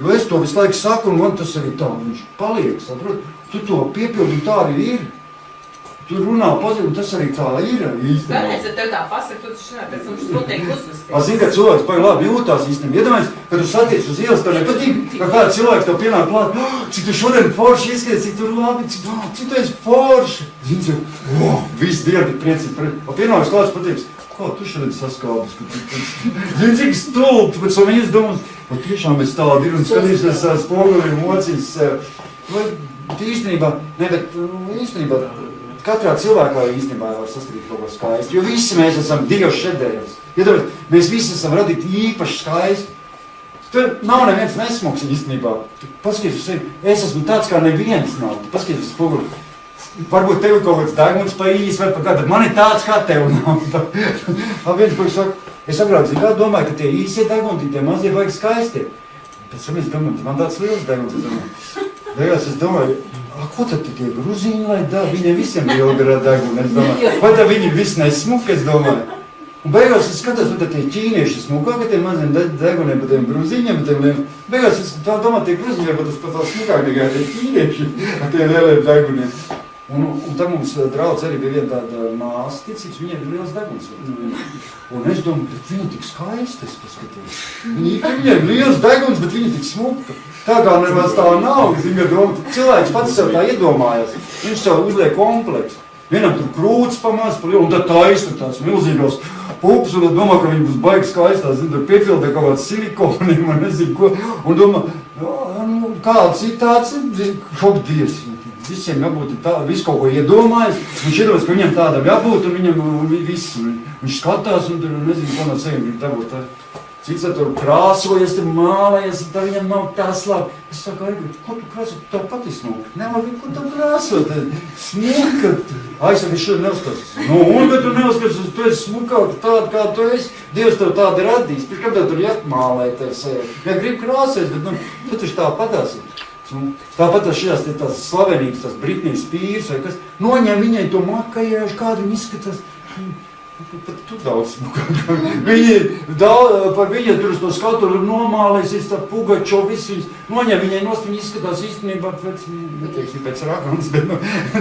Jo es to visu laiku saku, un man tas arī tā, viņš paliek, saprot? Tu to piepildi, tā arī ir. Tu runā pozitīvi, un tas arī tā ir īstenībā. Kādreiz, ja tev tā pasaka, tu taču nevar pēc tam šis noteikti uzvesties. Zini, ka cilvēks baigi labi jūtās īstenībā. Iedomājies, ka tu satiec uz ielas, tev nepatīk, ka kāds cilvēks tev pienāk klāt, cik tu šodien forši izskaties, cik tu labi, cik tu esi forši. Zini, viss dienu priecīgi. Un pienāks klāts pateiks, ko tu šodien saskaldis? Zini, cik stulbt, pēc tam viņas domās, tiešām es tādi ir un skatīsies spoguli un mocīs. Īstenībā, katrā cilvēkā īstenībā var saskatīt kaut ko skaistu, jo visi mēs esam Dievs šedevrs. Iedomājieties, mēs visi esam radīti īpaši skaisti. Tur nav neviens nesmuks īstenībā. Paskaties uz sevi, es esmu tāds, kā neviens nav. Paskaties uz spoguli. Varbūt tev ir kaut kāds deguns pa īsi vai pa kādu, bet man ir tāds, kā tev nav. Man viens, ko saka, es agrāk domāju, ka tie īsie deguni, tie mazie vajag skaisti. Pēc tam es domāju, man tāds liels deguns, es domāju. Beigās es domāju, ko tad tie gruzīni lai dā? Viņiem visiem ir ilgarā deguni, es domāju. Vai tā viņi visi nesmuki, es domāju. Un beigās es skatos, vai tie ķīnieši smukāk, tiem maziem deguniem, pa tiem gruzīņiem, pa tiem lieliem. Beigās es tā domāju, tie gruzīņiem, pa tas pat vēl smukāk nekā tie ķīnieši ar tiem lieliem deguniem. Un tad mums draudz arī bija viena tāda māsa ticības, viņai ir liels deguns. Un es domāju, bet viņa tik skaista, es paskatos. Viņai ir liels deguns, bet viņa tik smuka. Tā kā nemaz tā nav, cilvēks pats sev tā iedomājas. Viņš sev uzliek kompleksu. Vienam tur krūts pamaz, un tad taisa tās milzīgos pupas, un tad domā, ka viņi būs baigi skaistās, tur piepildē kaut kāds silikoniem, un nezinu ko. Un domā, kāds ir tāds, kaut dievs. Visiem jābūt tā, visu kaut ko iedomājas, viņš iedomājas, ka viņam tādam jābūt, un viņam viss. Viņš skatās, un tur nezinu, ko no sevim grib dabūt. Cits tur krāsojas, tur mālējas, un tā viņam nav tā slāp. Es saku, ko tu krāso? Tā pati smuka. Nevajag, ko tu krāso? Smuka. Es saku, es šodien neuzskatās. Un, ka tu neuzskatās, tu esi smukāk tāda, kā tu esi. Dievs tev tādi radīs. Pēc kā tev tur jāmālē tev sevi. Ja grib krāsojas, bet, tu taču tā padās. Tāpat šajās tās slavenības, tās Britney Spears vai kas, noņem viņai to makajāžu, kādu viņi izskatās. Pat tu daudz smukāk. Par viņai tur uz to skatu nomālēsies, tā Pugačo, visu viņas, noņem viņai nost, viņa izskatās īstenībā pēc, neteiksim, pēc Ragans, bet,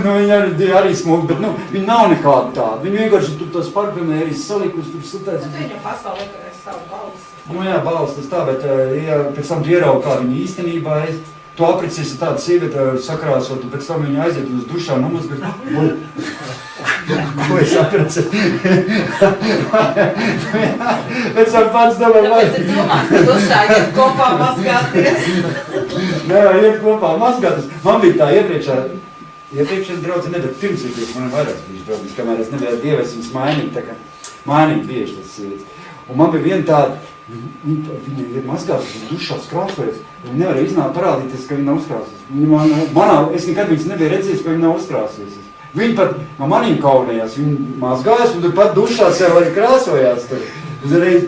viņa arī smuk, bet, viņa nav nekāda tāda. Viņa vienkārši tur tās parfumērijas salikus, tur satēc. Viņa pasaulē savu balsi. Jā, balsi tas tā, bet, ja pēc tam tu ieraugi, kā viņa īstenībā ir. Tu aprecies tādu sievieti sakrāsot, un pēc tam viņa aiziet uz dušā nomazgat. Ko es aprecēju? Pēc tam pats domāju, vai? Tāpēc ir domāts, ka dušā iet kopā mazgāties. Nē, iet kopā mazgāties. Man bija tā iepriekšējais draudzi, bet pirms iepriekš man ir vairāks bijuši draudzis, kamēr es nebiju Dievs viņas mainīt, tā kā mainīt bieži tas sievietes. Un man bija viena tāda, viņa ir mazgātas, dušās krāsojas, viņa nevar iznākt parādīties, ka viņa nav uzkrāsojas. Es nekad viņas nebiju redzējis, ka viņa nav uzkrāsojas. Viņa pat no manīm kaunējās, viņa mazgājas, un tur pat dušās jau arī krāsojās. Uzreiz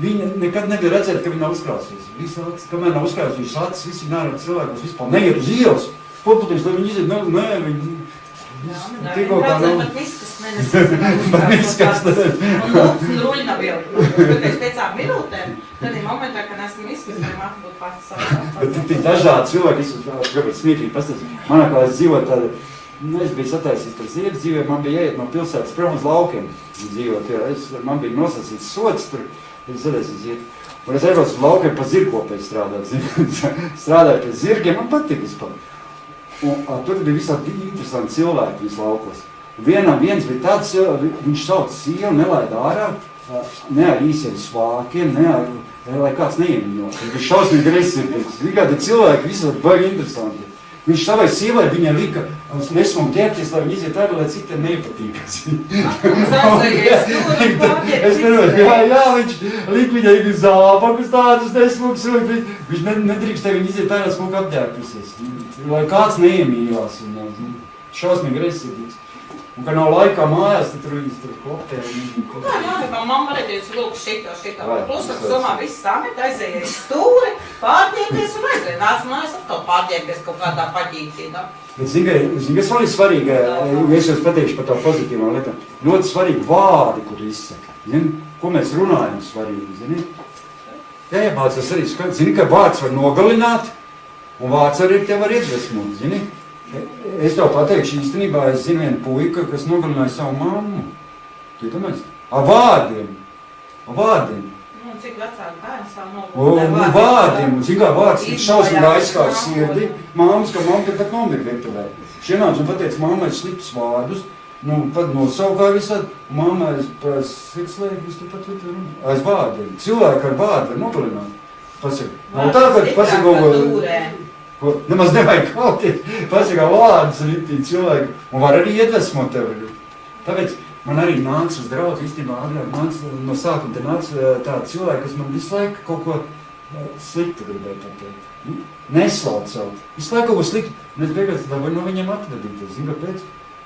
viņa nekad nebija redzēt, ka viņa nav uzkrāsojas. Visi acis, kamēr nav uzkrāsojas, viņas acis, visi nārāk cilvēkos vispār neiet uz ielas. Poputiņas, lai viņi iziet, viņi... Tikko kā nav... Pat miskas, un lūks un ruļi nav ielikt. Pēc 5 minūtēm, tad ir momentā, kad esmu miskas, vai māku būt pats savā. Bet tie dažādi cilvēki, es gribētu smieklīgi pastāstīt. Manā kā es dzīvoju tāda, es biju sataisījis par ziedas dzīvē, man bija jāiet no pilsētas prom uz laukiem dzīvot. Man bija nosacīts sots tur, es sataisīju ziedu. Un es aizbraucu uz laukiem pa zirgkopēju strādāt. Strādāju pie zirgiem, man patīk vispār. Un tur bija visādi interesanti cilvēki visu laukos. Viens bija tāds, viņš sauc sievu, nelaida ārā, ne ar īsiem svākiem, ne ar, lai kāds neiemiņo. Viņš bija šausmīgi agresīvs. Vienkārši cilvēki visādi baigi interesanti. Viņš savai sievai viņa lika nesmuku ķerties, lai viņi iziet ārā, lai citiem nepatīkas. Es nevaru, jā, viņš lika viņai zābakus tādus nesmukus, viņš nedrīkstēja viņi iziet ārā smuku apģērpusies. Lai kāds neiemīlās, šausmīgi agresīvs. Un, ka nav laikā mājās, tad tur viņas tur kopē. Jā, mamma redzēs, lūk, šito. Plus, ar somā viss samet, aizēja stūri, pārģēties un aizēja. Nāc mājās atkal pārģēties kaut kādā paģītī. Zini, kas vēl ir svarīgi, ja es jums pateikšu par tā pozitīvām lietām, ļoti svarīgi vārdi, kur izsaka. Zini, ko mēs runājam svarīgi, zini? Jāiemācās arī, zini, ka vārds var nogalināt, un vārds arī tev var iedvesmot, zini? Es tev pateikšu, īstenībā es zinu vienu puika, kas nogalināja savu mammu. Tu iedomājies? Ar vārdiem. Cik vecāki bērni savu nogalināja vārdiem. Zin kā vārds ir šausmīgi aizskās sirdi. Māmas, ka mamma pat nomira virtuvē. Šienāc un pateica, mammai sliktus vārdus. Pat nosaukā visādi. Mammai pēc sekslēkis tu pat aiz vārdiem. Cilvēki ar vārdu var nogalināt. Pasaka. Tā, kad pasaka, ko nemaz nevajag kauties, pasakā vārdus ritīgi cilvēki, un var arī iedvesmot tevi. Tāpēc man arī nāca uz draugu, īstenībā agrāk nāca no sākuma, te nāca tādi cilvēki, kas man visu laiku kaut ko sliktu gribēja pateikt. Neslauc savu. Visu laiku kaut ko sliktu, un es beigās vai no viņiem atvadīties. Zini, kāpēc?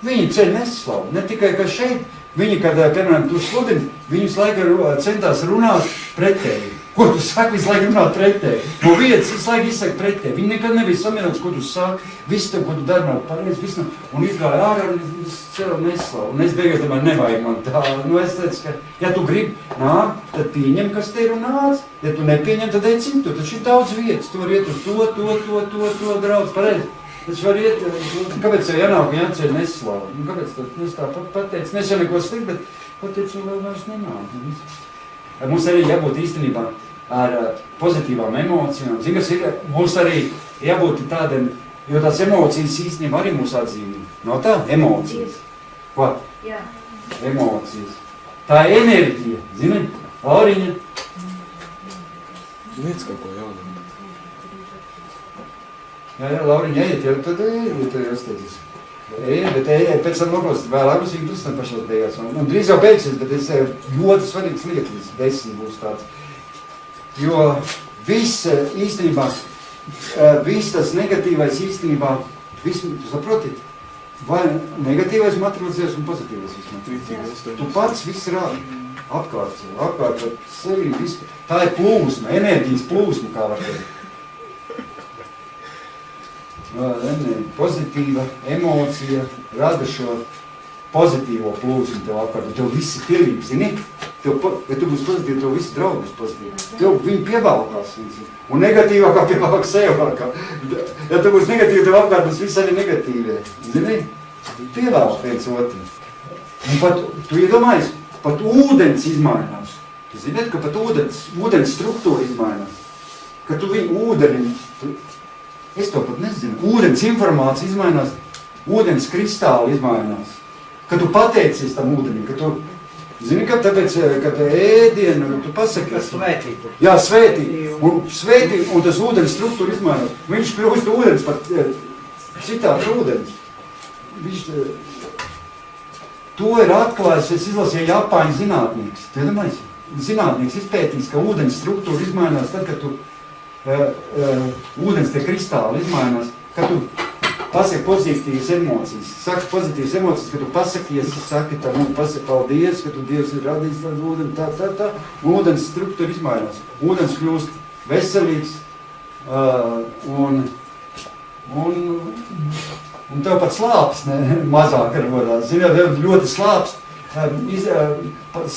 Viņi ceļ neslavu. Ne tikai, ka šeit, viņi, kad, piemēram, tu sludini, viņi visu laiku centās runāt pretēji. Ko tu saki, visu laiku runāt pretēji? No vietas visu laiku izsaka pretēji. Viņi nekad nebija samierināts, ko tu saki. Viss tev, ko tu dari, nav pareizi, viss nav. Un izgāja ārā un es ceru neslavu. Un es beigās domāju, nevajag man tā. Nu, es teicu, ka, ja tu gribi nāk, tad pieņem, kas te ir un nāc. Ja tu nepieņem, tad ej citur. Taču ir daudz vietas. Tu vari iet uz to draudz, pareizi. Taču var iet, kāpēc jau jānāk un jāceļ neslavu? Nu, kāpēc tad es tā pateicu? Nes jau neko slikt, bet pateicu, vēl vairs nenāk. Mums arī jābūt īstenībā ar pozitīvām emocijām. Zini, kas ir, mums arī jābūt tādiem, jo tās emocijas īstenībā arī mūs atzīmē. Nav tā? Emocijas. Ko? Jā. Emocijas. Tā ir enerģija. Zini, Lauriņa? Liec kaut ko jaunu. Jā, Lauriņa, ejiet, jau tad ejiet, jau steidzis. Ejiet, bet ejiet, pēc tam noklausīt vēlāk, būs interesanti pašās beigās. Un drīz jau beigsies, bet es ļoti svarīgs lietas, 10 būs tāds. Jo viss īstenībā, viss tas negatīvais īstenībā, viss, tu saproti, vai negatīvais materializēs un pozitīvais vismaz. Tu pats viss rādi apkārt sevi, viss. Tā ir plūsma, enerģijas plūsma, kā var teikt. Pozitīva emocija rada šo pozitīvo plūsmu tev apkārt. Tev viss ir pilnīgi, zini? Ja tu būsi pozitīvi, tev visi draugi būs pozitīvi. Tev viņi pievalkās. Un negatīvākā pievalkā sevākā. Ja tu būsi negatīvi, tev apkārt būs visi arī negatīvie. Zini? Pievalk viens otru. Un pat, tu iedomājies, pat ūdens izmainās. Tu zini, ka pat ūdens struktūra izmainās. Ka tu viņu ūdeni... Es to pat nezinu. Ūdens informācija izmainās, ūdens kristāli izmainās. Kad tu pateicies tam ūdenim, ka tu, zini, ka tāpēc, kad ēdienu, tu pasaki... Kas svētīt. Jā, svētī, un tas ūdens struktūra izmainās. Viņš kļūst ūdens pat citāds ūdens. Viņš, to ir atklājis, es izlasīju Japāņu zinātnieks. Tu iedomājies? Zinātnieks izpētīs, ka ūdens struktūra izmainās tad, kad tu ūdens te kristāli izmainās, kad tu pasaki pozitīvas emocijas. Saki pozitīvas emocijas, kad tu pasakies, saki tā, pasaki paldies, ka tu Dievs ir radījis tādu ūdeni, tā. Ūdens struktūra izmainās. Ūdens kļūst veselīgs un tev pat slāpes mazāk rodās. Zini, tev ļoti slāpes,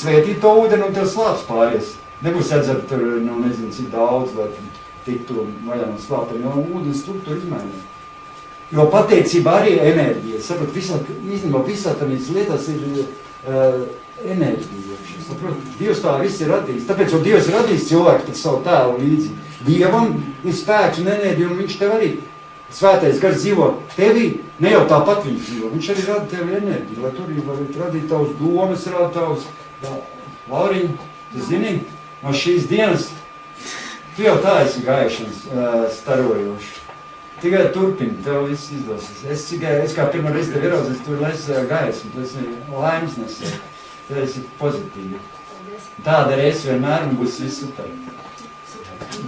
svētīt to ūdeni un tev slāpes pāries. Nebūs jādzert tur, nezinu, cik daudz, lai tiktu vaļā no slāpēm, jo ūdens struktūra izmainās. Jo pateicība arī ir enerģija. Saprot, īstenībā visā tamīs lietās ir enerģija. Saprot, Dievs tā viss ir radījis. Tāpēc, jo Dievs ir radījis cilvēku pēc savu tēlu līdzi. Dievam ir spēks un enerģija, un viņš tev arī svētais gars dzīvo tevī, ne jau tāpat viņš dzīvo. Viņš arī rada tevi enerģiju, lai tur var radīt tavus domas, rada tavus Lauriņu, tu zini, no šīs dienas tu jau tā esi gājušanas starojoši. Tikai turpini, tev viss izdosies. Es kā pirmā reize tev ieraudzes, tu esi gaismu, tu esi laimes nesē, tu esi pozitīvi. Tāda arī esi vienmēr un būs viss super.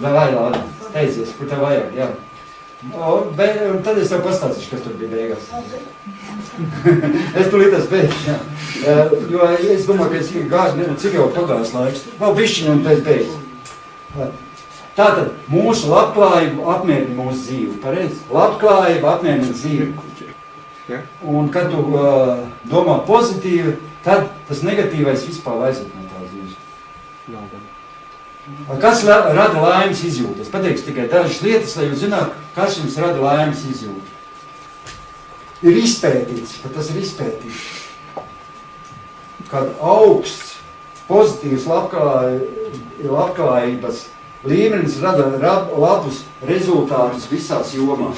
Vai Laura, teicies, kur tev vajag, jā. Un tad es tev pastāstīšu, kas tur bija beigās. Es tu līdz beigšu, jā. Jo es domāju, ka es gāju, cik jau pagājis laiks. Vēl bišķiņu un pēc beigas. Tātad mūsu labklājība apmierina mūsu dzīvi, pareizi? Labklājība apmierina dzīvi. Un kad tu domā pozitīvi, tad tas negatīvais vispār aiziet no tā dzīves. Kas rada laimes izjūtu? Es pateikšu tikai dažas lietas, lai jūs zinātu, kas jums rada laimes izjūtu. Ir izpētīts, pat tas ir izpētīts. Kad augsts, pozitīvs labklājības līmenis rada labus rezultātus visās jomās.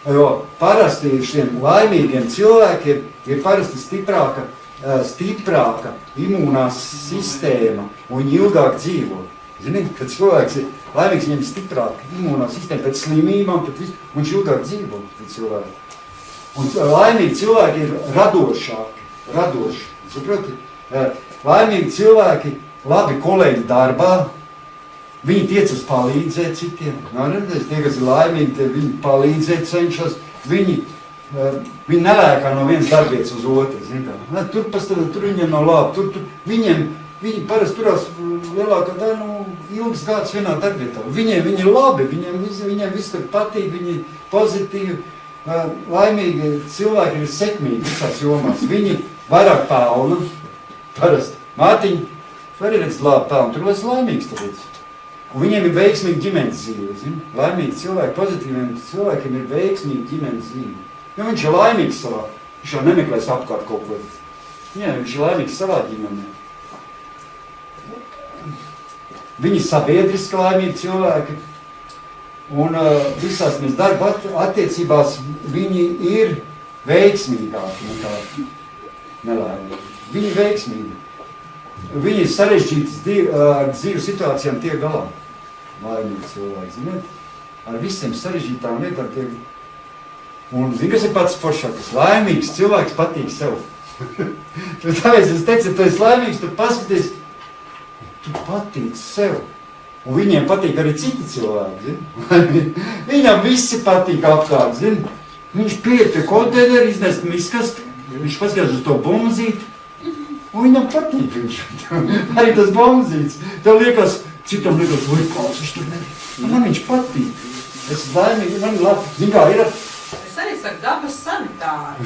Jo parasti šiem laimīgiem cilvēkiem ir parasti stiprāka imūnās sistēma un viņi ilgāk dzīvo. Zini, kad cilvēks ir laimīgs, viņam stiprāk imūnā sistēma pēc slimībām, pēc visu, un viņš ilgāk dzīvo pēc cilvēku. Un laimīgi cilvēki ir radoši. Saproti, laimīgi cilvēki labi kolēģi darbā, viņi tiecas palīdzēt citiem. Nav redzēs, tie, kas ir laimīgi, viņi palīdzēt cenšas, viņi nelēkā no vienas darbietas uz otru. Tur viņiem nav labi, viņi parasti turās lielākā daļa ilgas gadus vienā darbietā. Viņi ir labi, viņiem viss tur patīk, viņi ir pozitīvi, laimīgi cilvēki ir sekmīgi visās jomās. Viņi vairāk pelna, parasti. Mātiņi, var arī redz labi pelna, tur es laimīgs tāpēc. Un viņiem ir veiksmīgi ģimenes dzīve, zini? Laimīgi cilvēki, pozitīviem cilvēkiem ir veiksmīgi ģimenes dzīve. Jo viņš ir laimīgs savā, viņš jau nemeklēs apkārt kaut ko. Jā, viņš ir laimīgs savā ģimenē. Viņi sabiedriski laimīgi cilvēki. Un visās mēs darba attiecībās viņi ir veiksmīgāki nekā nelaimīgi. Viņi ir veiksmīgi. Viņi ir sarežģītas dzīves situācijām tiek galā. Laimīgi cilvēki, ziniet? Ar visiem sarežģītām lietām tiek. Un zini, kas ir pats foršākais? Laimīgs cilvēks patīk sev. Tāpēc es teicu, ja tu esi laimīgs, tu paskaties, tu patīc sev. Un viņiem patīk arī citi cilvēki, zini? Viņam visi patīk apkārt, zini? Viņš pieiet pie konteineru, iznest miskast, viņš paskatās uz to bumzīti, un viņam patīk viņš. Arī tas bumzīts. Tev liekas, citam liekas, vai kāds viņš tur nedara. Man viņš patīk. Es laimīgi, man labi. Zini kā, ir... Es arī saku dabas sanitāri.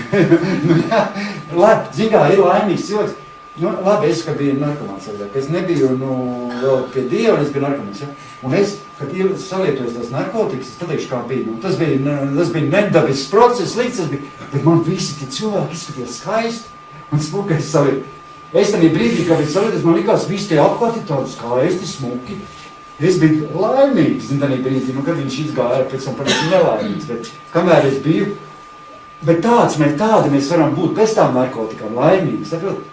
Zini kā, ir laimīgs cilvēks. Labi, es, kad biju narkomāns, es nebiju vēl pie Dieva, un es biju narkomāns. Ja? Un es, kad salietojos tās narkotikas, es pateikšu, kā bija. Tas bija nedabisks process, līdz tas bija. Bet man visi tie cilvēki izskatījās skaisti un smuki. Es tam brīdī, kad bija salietojos, man likās, visi tie apkārt ir tādi skaisti, smuki. Es biju laimīgs, tādā brīdī, kad viņš izgāja, pēc tam par nelaimīgs. Bet kamēr es biju, bet tādi mēs varam būt pēc tām narkotikām laimīgi, saprot?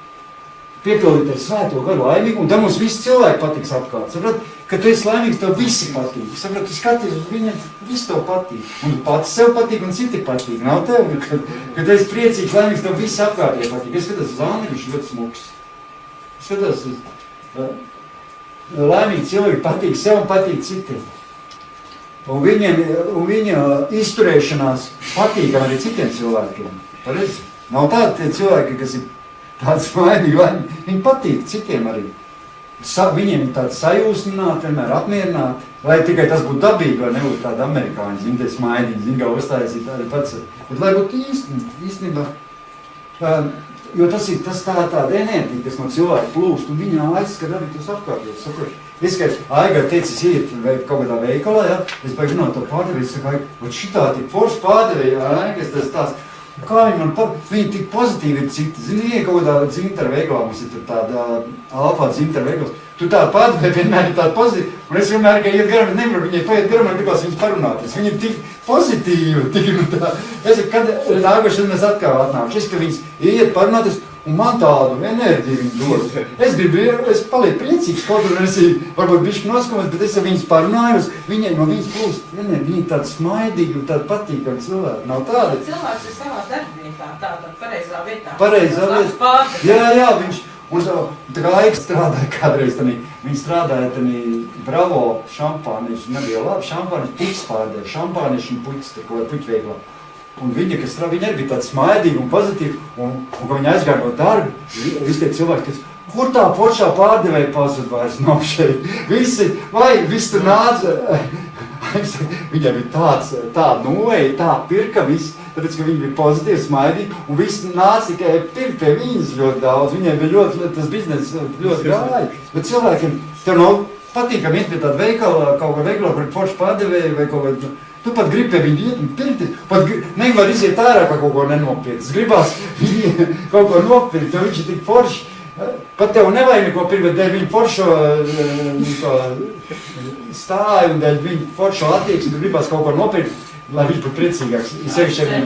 Piepildīt ar svēto garu laimīgu, un tam mums visi cilvēki patiks apkārt. Saprot, ka tu esi laimīgs, tev visi patīk. Saprot, tu skaties uz viņiem, visi tev patīk. Un pats sev patīk, un citi patīk. Nav tev, ka tu esi priecīgs, laimīgs, tev visi apkārt patīk. Es skatos uz Āni, viņš ļoti smuks. Es skatos uz laimīgi cilvēki patīk sev un patīk citiem. Un viņa izturēšanās patīkam arī citiem cilvēkiem. Pareizi? Nav tādi cilvēki, kas ir tāds maidīgi, viņi patīk citiem arī. Viņiem ir tāds sajūsmināti, vienmēr apmierināti, lai tikai tas būtu dabīgi, vai nebūtu tāda amerikāņi, zini, tie smaidīgi, zini, kā uztaisīt arī pats. Bet lai būtu īstenībā, jo tas ir tāda enerģija, kas no cilvēka plūst, un viņa aizskar arī tos apkārtējos. Es, kad Aigar teicis, iet kaut kādā veikalā, ja, es baigi runāt to pārdevēju, es saku, vat šitā tik forši pārdevēju, Aigas tas tās. Kā viņi tik pozitīvi ir citi. Zini, kaut kādā dzimtara veiklā, mums ir tāda alfā dzimtara veiklas. Tu tāda pārdevēja vienmēr ir tāda pozitīva. Un es vienmēr, ka iet garam, es nevaru viņai paiet garam, un gribās viņas parunāties. Viņi ir tik pozitīvi, tik tā. Es, kad nākošais mēs atkal atnākuši, es, ka viņas iet parunāties, un man tādu enerģiju viņi dod. Es palieku priecīgs, kaut kur es varbūt bišķi noskumos, bet es ar viņas parunājos, viņai no viņas plūst enerģija. Viņi ir tādi smaidīgi un tādi patīkami cilvēki. Nav tādi. Cilvēks ir savā darbvietā, tātad pareizā vietā. Pareizā vietā. Jā, viņš. Un tā kā Aiga strādāja kādreiz, viņi strādāja Bravo šampānišu, nebija labi, šampānišu puķis pārdēja, šampānišu un puķis, tā ko puķi veiklā. Un viņa arī bija tāda smaidīga un pozitīva, un kad viņa aizgāja no darba, visi tie cilvēki teica, kur tā foršā pārdevēja pazud vairs nav šeit? Visi tur nāca, viņai bija tāda noeja, tā pirka visi, tāpēc, ka viņi bija pozitīvi, smaidīgi, un visi nāca tikai pirkt pie viņas ļoti daudz, viņai bija tas bizness ļoti gāja. Bet cilvēkiem tev nav patīkami iet pie tāda veikala, kaut kā veikalā, kur ir forši pārdevēja vai kaut kā. Tu pat gribi pie viņu iet un pirkt, pat nevar iziet ārā, ka kaut ko nenopirkt. Es gribās viņu kaut ko nopirkt, jo viņš ir tik forši. Pat tev nevajag neko pirkt, bet dēļ viņu foršo stāju un dēļ viņu foršo attieksmi, tu gribās kaut ko nopirkt, lai viņš būtu priecīgāks. Es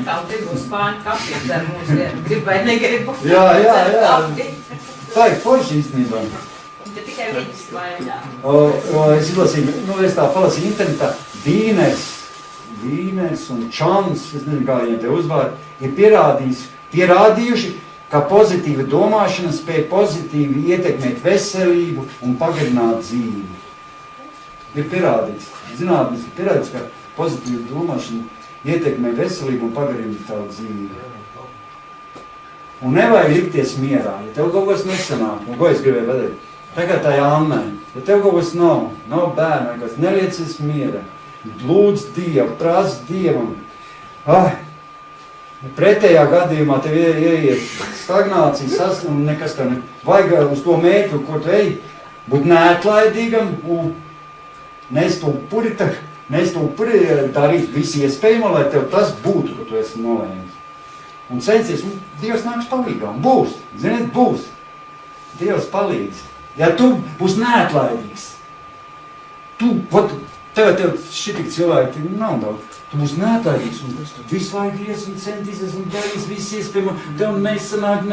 kā gribu spāņu kapīt ar mūsu dienu, gribu vai negribu. Jā. Tā ir forši īstenībā. Bet tikai viņas vaļā. Es izlasīju, es tā palasīju internetā, Vīners un Čans, es nezinu, kā viņiem te uzvārdi, ir pierādījuši, ka pozitīva domāšana spēj pozitīvi ietekmēt veselību un pagarināt dzīvi. Ir pierādīts, zinātnes ir pierādīts, ka pozitīva domāšana ietekmē veselību un pagarina tavu dzīvi. Un nevajag likties mierā, ja tev kaut kas nesanāk, un ko es gribēju pateikt? Tagad tā Annai, ja tev kaut kas nav bērna, kas neliecies mierā, lūdz Dievu, prasa Dievam. Pretējā gadījumā tev ieiet stagnācija, un nekas tev vajag uz to mērķu, ko tu ej, būt neatlaidīgam un nest upuri, darīt visu iespējamo, lai tev tas būtu, ko tu esi nolēmis. Un censies, Dievs nāks palīgā, un būs, ziniet, būs. Dievs palīdz. Ja tu būs neatlaidīgs, tev šitik cilvēki nav daudz, tu būs neatlaidīgs, un tu visu laiku ies un centīsies un darīs visu iespējamo, tev nesanāk,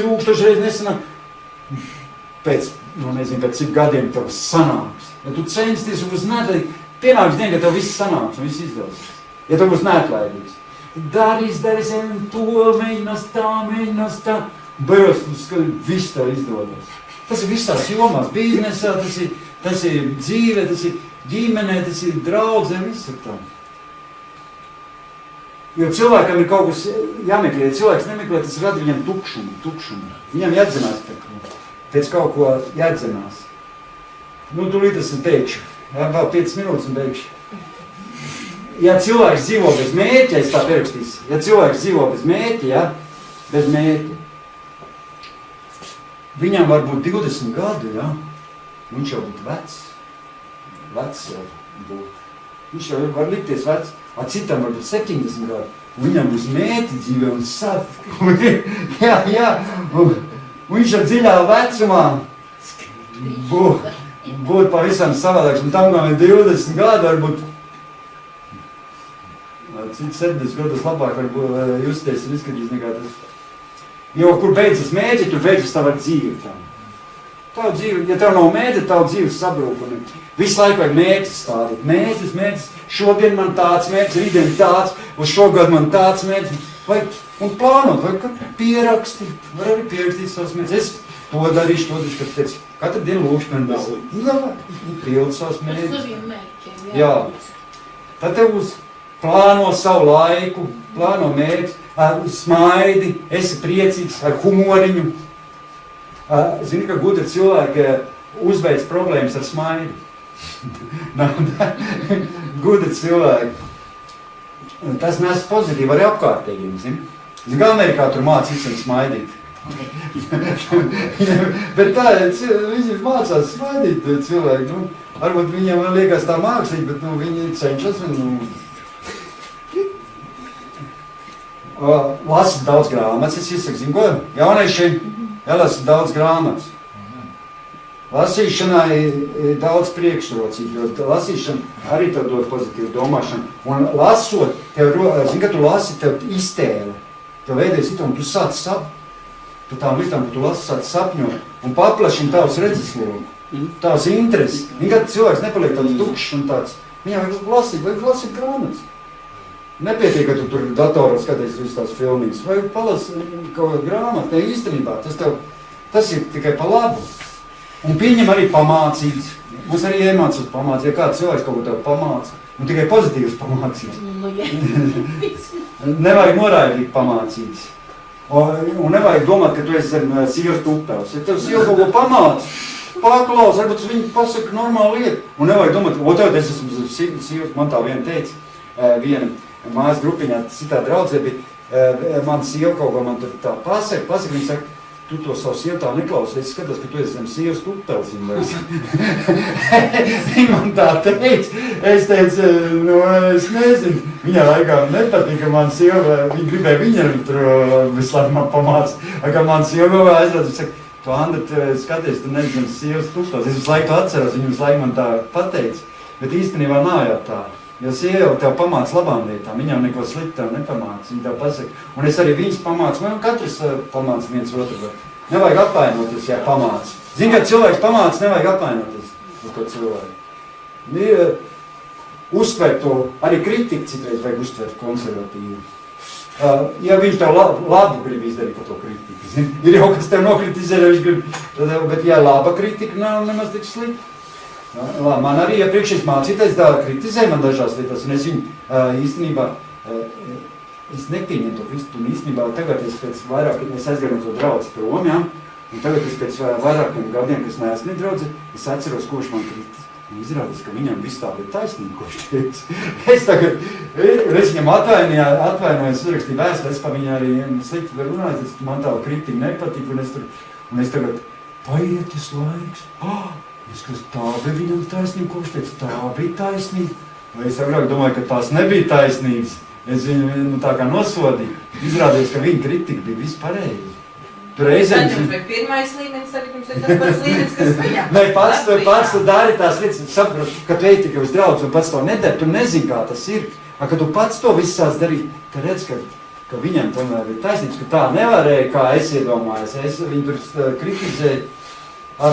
trūkstošreiz nesanāk. Pēc cik gadiem tev sanāks. Ja tu censties un būs neatlaidīgs, pienāks diena, ka tev viss sanāks un viss izdosies. Ja tu būs neatlaidīgs. Darīs to, mēģinās tā. Beigās, viss tev izdodas. Tas ir visās jomās, biznesā, tas ir dzīve, tas ir ģimenē, tas ir draudzē, visur tā. Jo cilvēkam ir kaut kas jāmeklē, ja cilvēks nemeklē, tas rada viņam tukšumu. Viņam jādzenās pēc kaut ko jādzenās. Tūlīt es beigšu. Vēl 5 minūtes un beigšu. Ja cilvēks dzīvo bez mērķa, es tā pierakstīšu. Ja cilvēks dzīvo bez mērķa, bez mērķa, viņam var būt 20 gadu, viņš jau būtu vecs jau būt. Viņš jau var likties vecs, citam var būt 70 gadu, viņam būs mērķi dzīve un sad. Viņš ar dziļā vecumā būt pavisam savādāks, un tam, kā 20 gadu varbūt, cik 70 gadus labāk var justies un izskatīs nekā tas. Jo, kur beidzas mērķi, tur beidzas tava dzīve. Tavu dzīve, ja tev nav mērķi, tavu dzīve sabrūk. Visu laiku vajag mērķis stādīt. Mērķis. Šodien man tāds mērķis, rītdien tāds, uz šogad man tāds mērķis. Un plānot, vajag pierakstīt. Var arī pierakstīt savus mērķis. Es to darīšu, kad pēc katru dienu lūkšu man vēl. Pildu savus mērķis. Ar saviem mērķiem, jā. Tad tev būs plāno savu laiku, plāno mērķi. Smaidi, esi priecīgs, ar humoriņu. Zini, ka gudri cilvēki uzveic problēmas ar smaidu. Gudri cilvēki. Tas nes pozitīvi arī apkārtējiem, zini. Zini, kā Amerikā tur māc visiem smaidīt. Bet tā, viņi mācās smaidīt cilvēki. Varbūt viņiem liekas tā mākslīgi, bet viņi cenšas un lasa daudz grāmatas, es iesaku, zinu, ko? Jaunieši jālasa daudz grāmatas. Lasīšanā ir daudz priekšrocību, jo lasīšana arī tev dod pozitīvu domāšanu. Un lasot, zini, ka tu lasi, tev iztēle. Tev veidojas un tu sāc tu tām lietām, ka tu lasi, sāc sapņot un paplašina tavs redzesloku, tavs intereses. Kad cilvēks nepaliek tāds tukšs un tāds, viņam vajag lasīt grāmatas. Nepietiek, ka tu tur datorā skaties visu tās filmīgas, vai palasi kaut kādu grāmatu, ne īstenībā, tas ir tikai pa labu. Un pieņem arī pamācības. Mums arī iemācās pamācības, ja kāds cilvēks kaut ko tev pamāca, un tikai pozitīvas pamācības. Nevajag noraidīt pamācības. Un nevajag domāt, ka tu esi zem sievas tupels. Ja tev sieva kaut ko pamāca, paklaus, varbūt viņi pasaka normālu lietu. Un nevajag domāt, es esmu sievas, man tā viena teica, viena mājas grupiņā, citā draudzē bija, man sieva kaut ko man tā pasaka, viņa saka, tu to savu sievu tā neklausi, es skatos, ka tu esi zem sievas tupels. Viņa man tā teica, es teicu, es nezinu, viņā laikā nepatīk, ka man sieva, viņa gribēja viņam tur visu laiku man pamāca, ka man sieva aizrādz, viņa saka, tu Andri, skaties, tu nezinu zem sievas tupels, es visu laiku atceros, viņa visu laiku man tā pateica, bet īstenībā nav jau tā. Jo sieva tev pamāca labām lietām, viņam neko sliktu tev nepamāca, viņa tev pasaka. Un es arī viņas pamācu, man katrs pamāca viens otru. Nevajag apvainoties, ja pamāc. Zini, kad cilvēks pamāc, nevajag apvainoties uz to cilvēku. Uztvert to, arī kritiku citreiz vajag uztvert konservatīvi. Ja viņš tev labu grib izdarīt par to kritiku, zini, ir jau, kas tev nokritizē, ja viņš grib, bet ja laba kritika nav nemaz tik slikta. Man arī iepriekš mācītais tā kritizē man dažās lietas, un es viņu īstenībā, es nepieņemu to kristu, un īstenībā tagad es pēc vairākiem, es aizgāju no to draudzi prom, ja? Un tagad es pēc vairākiem gadiem, kas neesmu draudzi, es atceros, ko viņš man kritizē. Un izrādās, ka viņam viss tā bija taisnība, ko viņš teica. Es viņam atvainojos, uzrakstīju vēstuli, es pa viņu arī slikti runāju, man tā kritika nepatīk, un es tagad paietis laiks. Tā bija viņam taisnība, ko viņš teica, tā bija taisnība. Vai es agrāk domāju, ka tās nebija taisnības. Es viņu tā kā nosodīju. Izrādījos, ka viņa kritika bija vispārēji. Tad jums vajag pirmais līmenis, tad jums ir tas pats līmenis, kas viņam. Nē, pats tu dari tās lietas, saprot, ka tu ej tikai uz draudz un pats to nedari, tu nezini, kā tas ir. Kad tu pats to viss sāc darīt, tad redz, ka viņam tomēr ir taisnības, ka tā nevarēja, kā es iedomājos. Es viņu tur kritizēju.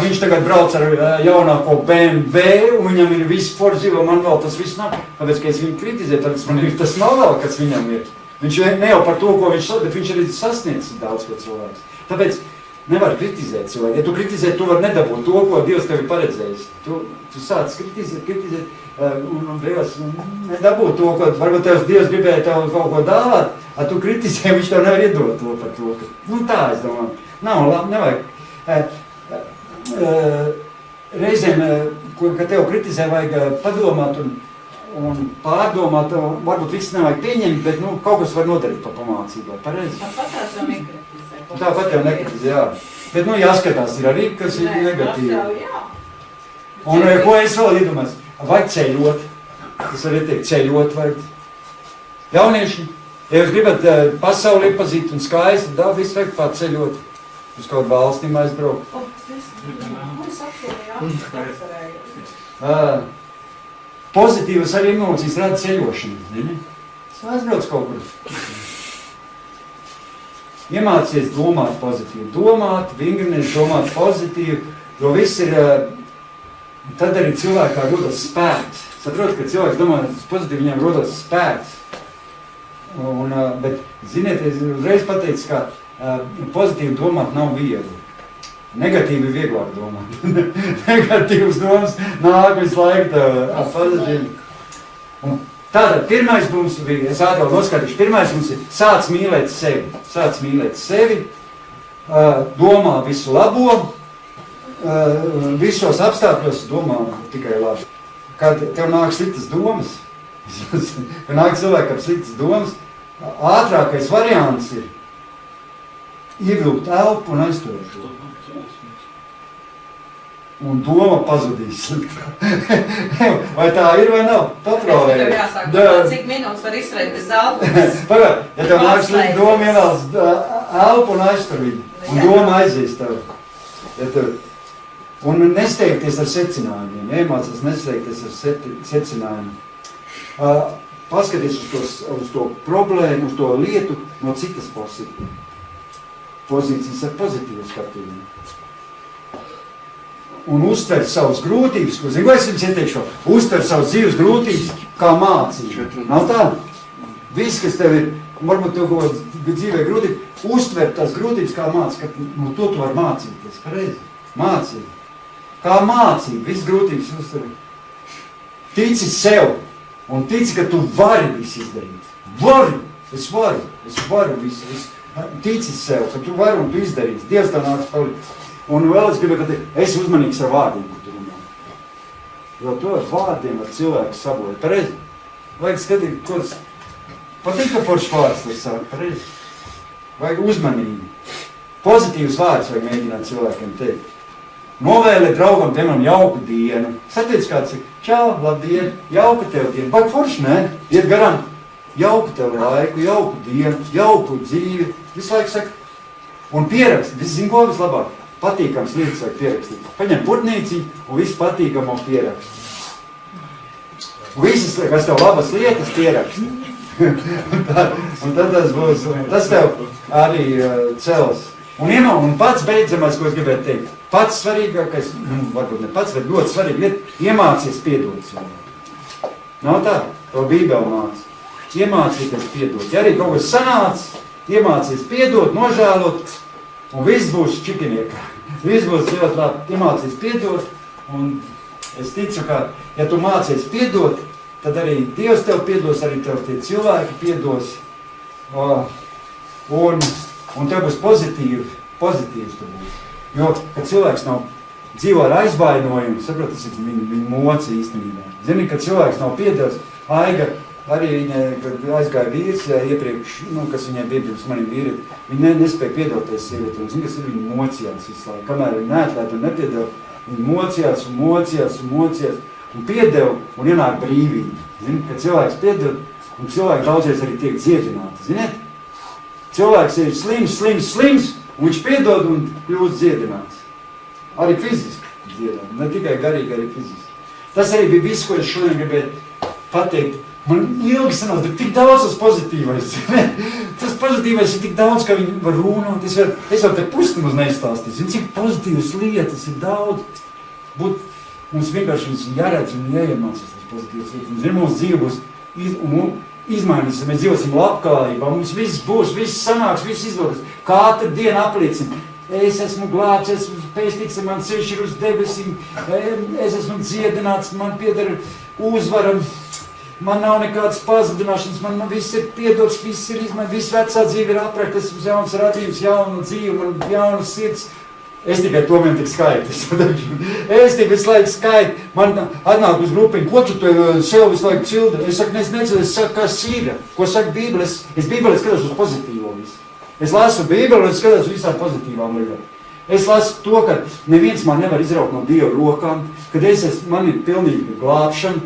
Viņš tagad brauc ar jaunāko BMW, un viņam ir viss forzīvo, man vēl tas viss nav. Tāpēc, ka es viņu kritizēju, tāpēc man ir tas nav vēl, kas viņam ir. Viņš ne jau par to, ko viņš sasniedz, bet viņš arī sasniedz daudz ko cilvēks. Tāpēc nevar kritizēt cilvēku. Ja tu kritizē, tu vari nedabūt to, ko Dievs tev ir paredzējis. Tu sāc kritizēt un beigās nedabūt to, ko varbūt Dievs gribēja tev kaut ko dāvāt, tu kritizē, viņš tev nevar iedot to par to. Tā es domāju. Nav labi, nevajag. Reizēm, kad tev kritizē, vajag padomāt un pārdomāt, varbūt viss nevajag pieņemt, bet kaut kas var nodarīt par pamācībai. Pareizi? Tāpat tās jau nekritizē. Tāpat jau nekritizē, jā. Bet, jāskatās ir arī, kas ir negatīvi. Un ko es vēl iedomājos? Vajag ceļot. Tas arī teikt, ceļot vajag. Jaunieši, ja jūs gribat pasauli iepazīt un skaisti, viss vajag pārceļot. Uz kaut valstīm aizbraukt. Pozitīvas arī emocijas rada ceļošana. Aizbrauc kaut kur. Iemācies domāt pozitīvi. Domāt, vingrinies, domāt pozitīvi, jo viss ir, tad arī cilvēkā rodas spēks. Saprot, ka cilvēks domā pozitīvi, viņam rodas spēks. Bet, ziniet, es uzreiz pateicu, ka pozitīvi domāt nav viegli. Negatīvi ir vieglāk domāt. Negatīvas domas nāk visu laiku pozitīvi. Tātad, pirmais mums bija, es ātrāk noskatīšu, pirmais mums ir sāc mīlēt sevi. Sāc mīlēt sevi, domā visu labo, visos apstākļos domā tikai labi. Kad tev nāk sliktas domas, kad nāk cilvēkam sliktas domas, ātrākais variants ir ievilkt elpu un aizturēt to. Un doma pazudīs. Vai tā ir vai nav? Patraujē. Tev jāsāk, cik minūtes var izturēt bez elpas. Pagad, ja tev nāk slikta doma, ievelc elpu un aiztur viņu. Un doma aizies tev. Un nesteigties ar secinājumiem. Iemācās nesteigties ar secinājumiem. Paskaties uz to problēmu, uz to lietu no citas pozīcijas ar pozitīvu skatījumu. Un uztver savas grūtības, ko es jums ieteikšu, uztver savas dzīves grūtības kā mācību. Nav tā? Viss, kas tev ir, varbūt tev kaut dzīvē grūtība, uztver tās grūtības kā mācību, ka no to tu var mācīties. Pareizi? Mācību. Kā mācību, viss grūtības uztver. Tici sev un tici, ka tu vari visu izdarīt. Es varu visu. Tici sev, ka tu vari un tu izdarīsi. Dievs tev nāks palīdz. Un vēl es gribu, ka esi uzmanīgs ar vārdiem, ko tu runā. Jo to ar vārdiem var cilvēku sabojāt. Pareizi? Vajag skatīt, ko tas patīk, ka foršs vārds tas sāk. Pareizi? Vajag uzmanību. Pozitīvs vārds vajag mēģināt cilvēkiem teikt. Novēlēt draugam, piemēram, jauku dienu. Satiec kāds ir, čau, labdien, jauka tev dienu. Vajag forši, ne? Iet garām. Jauku tev laiku, jauku dienu, jauku dzīvi. Visu laiku saka. Un pierakst. Visi zin, ko vislabāk? Patīkams lietas vajag pierakstīt. Paņem putnīci un visu patīkamo pierakst. Visas, kas tev labas lietas, pierakst. un tad tas būs, tas tev arī cels. Un pats beidzamais, ko es gribētu teikt, pats svarīgākais, varbūt ne pats, bet ļoti svarīgi ir iemācies piedot cilvēku. Nav tā, to Bībeli māca. Iemācīties piedot. Ja arī kaut kas sanāc, iemācies piedot, nožēlot, un viss būs čikiniekā. Viss būs ļoti labi, iemācies piedot, un es ticu, ka, ja tu mācies piedot, tad arī Dievs tev piedos, arī tev tie cilvēki piedos, un tev būs pozitīvs tu būs. Jo, kad cilvēks nav dzīvo ar aizvainojumu, saprot, tas ir viņa moca īstenībā. Zini, kad cilvēks nav piedevis, Aiga, arī viņa, kad aizgāja vīrs iepriekš, kas viņai bija pirms maniem vīri, viņa nespēja piedoties sievieti, un zini, kas ir viņa mocījās visu laiku. Kamēr viņa neatklāt un nepiedeva, viņa mocījās, un piedeva, un ienāk brīvība. Zini, kad cilvēks piedeva, un cilvēki daudzies arī tiek dziedināti, ziniet? Cilvēks ir slims, un viņš piedod un kļūst dziedināts. Arī fiziski dziedināts, ne tikai garīgi, arī fiziski. Tas arī bija viss, ko es šodien gribēju pateikt. Man ilgi sanās, bet tik daudz tas pozitīvais. Tas pozitīvais ir tik daudz, ka viņi var runāt. Es varu te pusnumaz neizstāstīt. Cik pozitīvas lietas ir daudz. Mums vienkārši viņas jāredz un jāiemācās tas pozitīvas lietas. Un zin, mums dzīve būs izmainīsies, mēs dzīvosim labklājībā, mums viss būs, viss sanāks, viss izdodas. Katru dienu apliecina. Es esmu glābts, esmu pestīts, man ceļš ir uz debesīm, es esmu dziedināts, man pieder uzvara, man nav nekādas pazudināšanas, man viss ir piedots, viss ir izmainīts, viss vecā dzīve ir aprakta, esmu jauns radījums, jauna dzīve, man jauna sirds. Es tikai to vien tik skaitis. Es tikai visu laiku skaiti. Man atnāk uz grupiņu, ko tu sev visu laiku cildi? Es saku, necildi, es saku, kas ir. Ko saka Bībele? Es Bībelē skatos uz pozitīvo visu. Es lasu Bībeli un skatos uz visām pozitīvām lietām. Es lasu to, ka neviens man nevar izraukt no Dieva rokām, kad man ir pilnīga glābšana,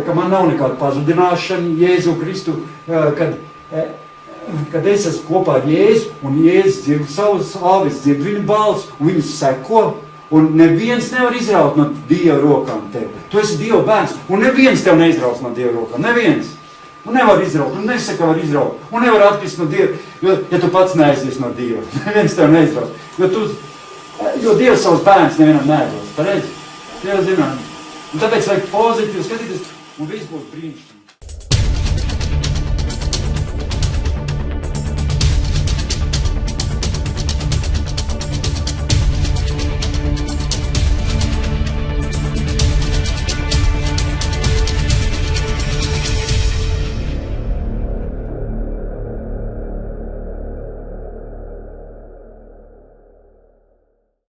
ka man nav nekāda pazudināšana, Jēzu Kristu, kad es esmu kopā ar Jēzu, un Jēzus dzird savus āvis, dzird viņu balsi, un viņus seko, un neviens nevar izraut no Dieva rokām tevi. Tu esi Dieva bērns, un neviens tev neizrauc no Dieva rokām, neviens. Un nevar izraut, un nesaka, var izraut, un nevar atkrist no Dieva, ja tu pats neaizies no Dieva. Neviens tev neizrauc, jo Dievs savus bērns nevienam neizrauc, pareizi? Dievs zināt. Un tāpēc vajag pozitīvi skatīties, un viss būs brīnišķīgi.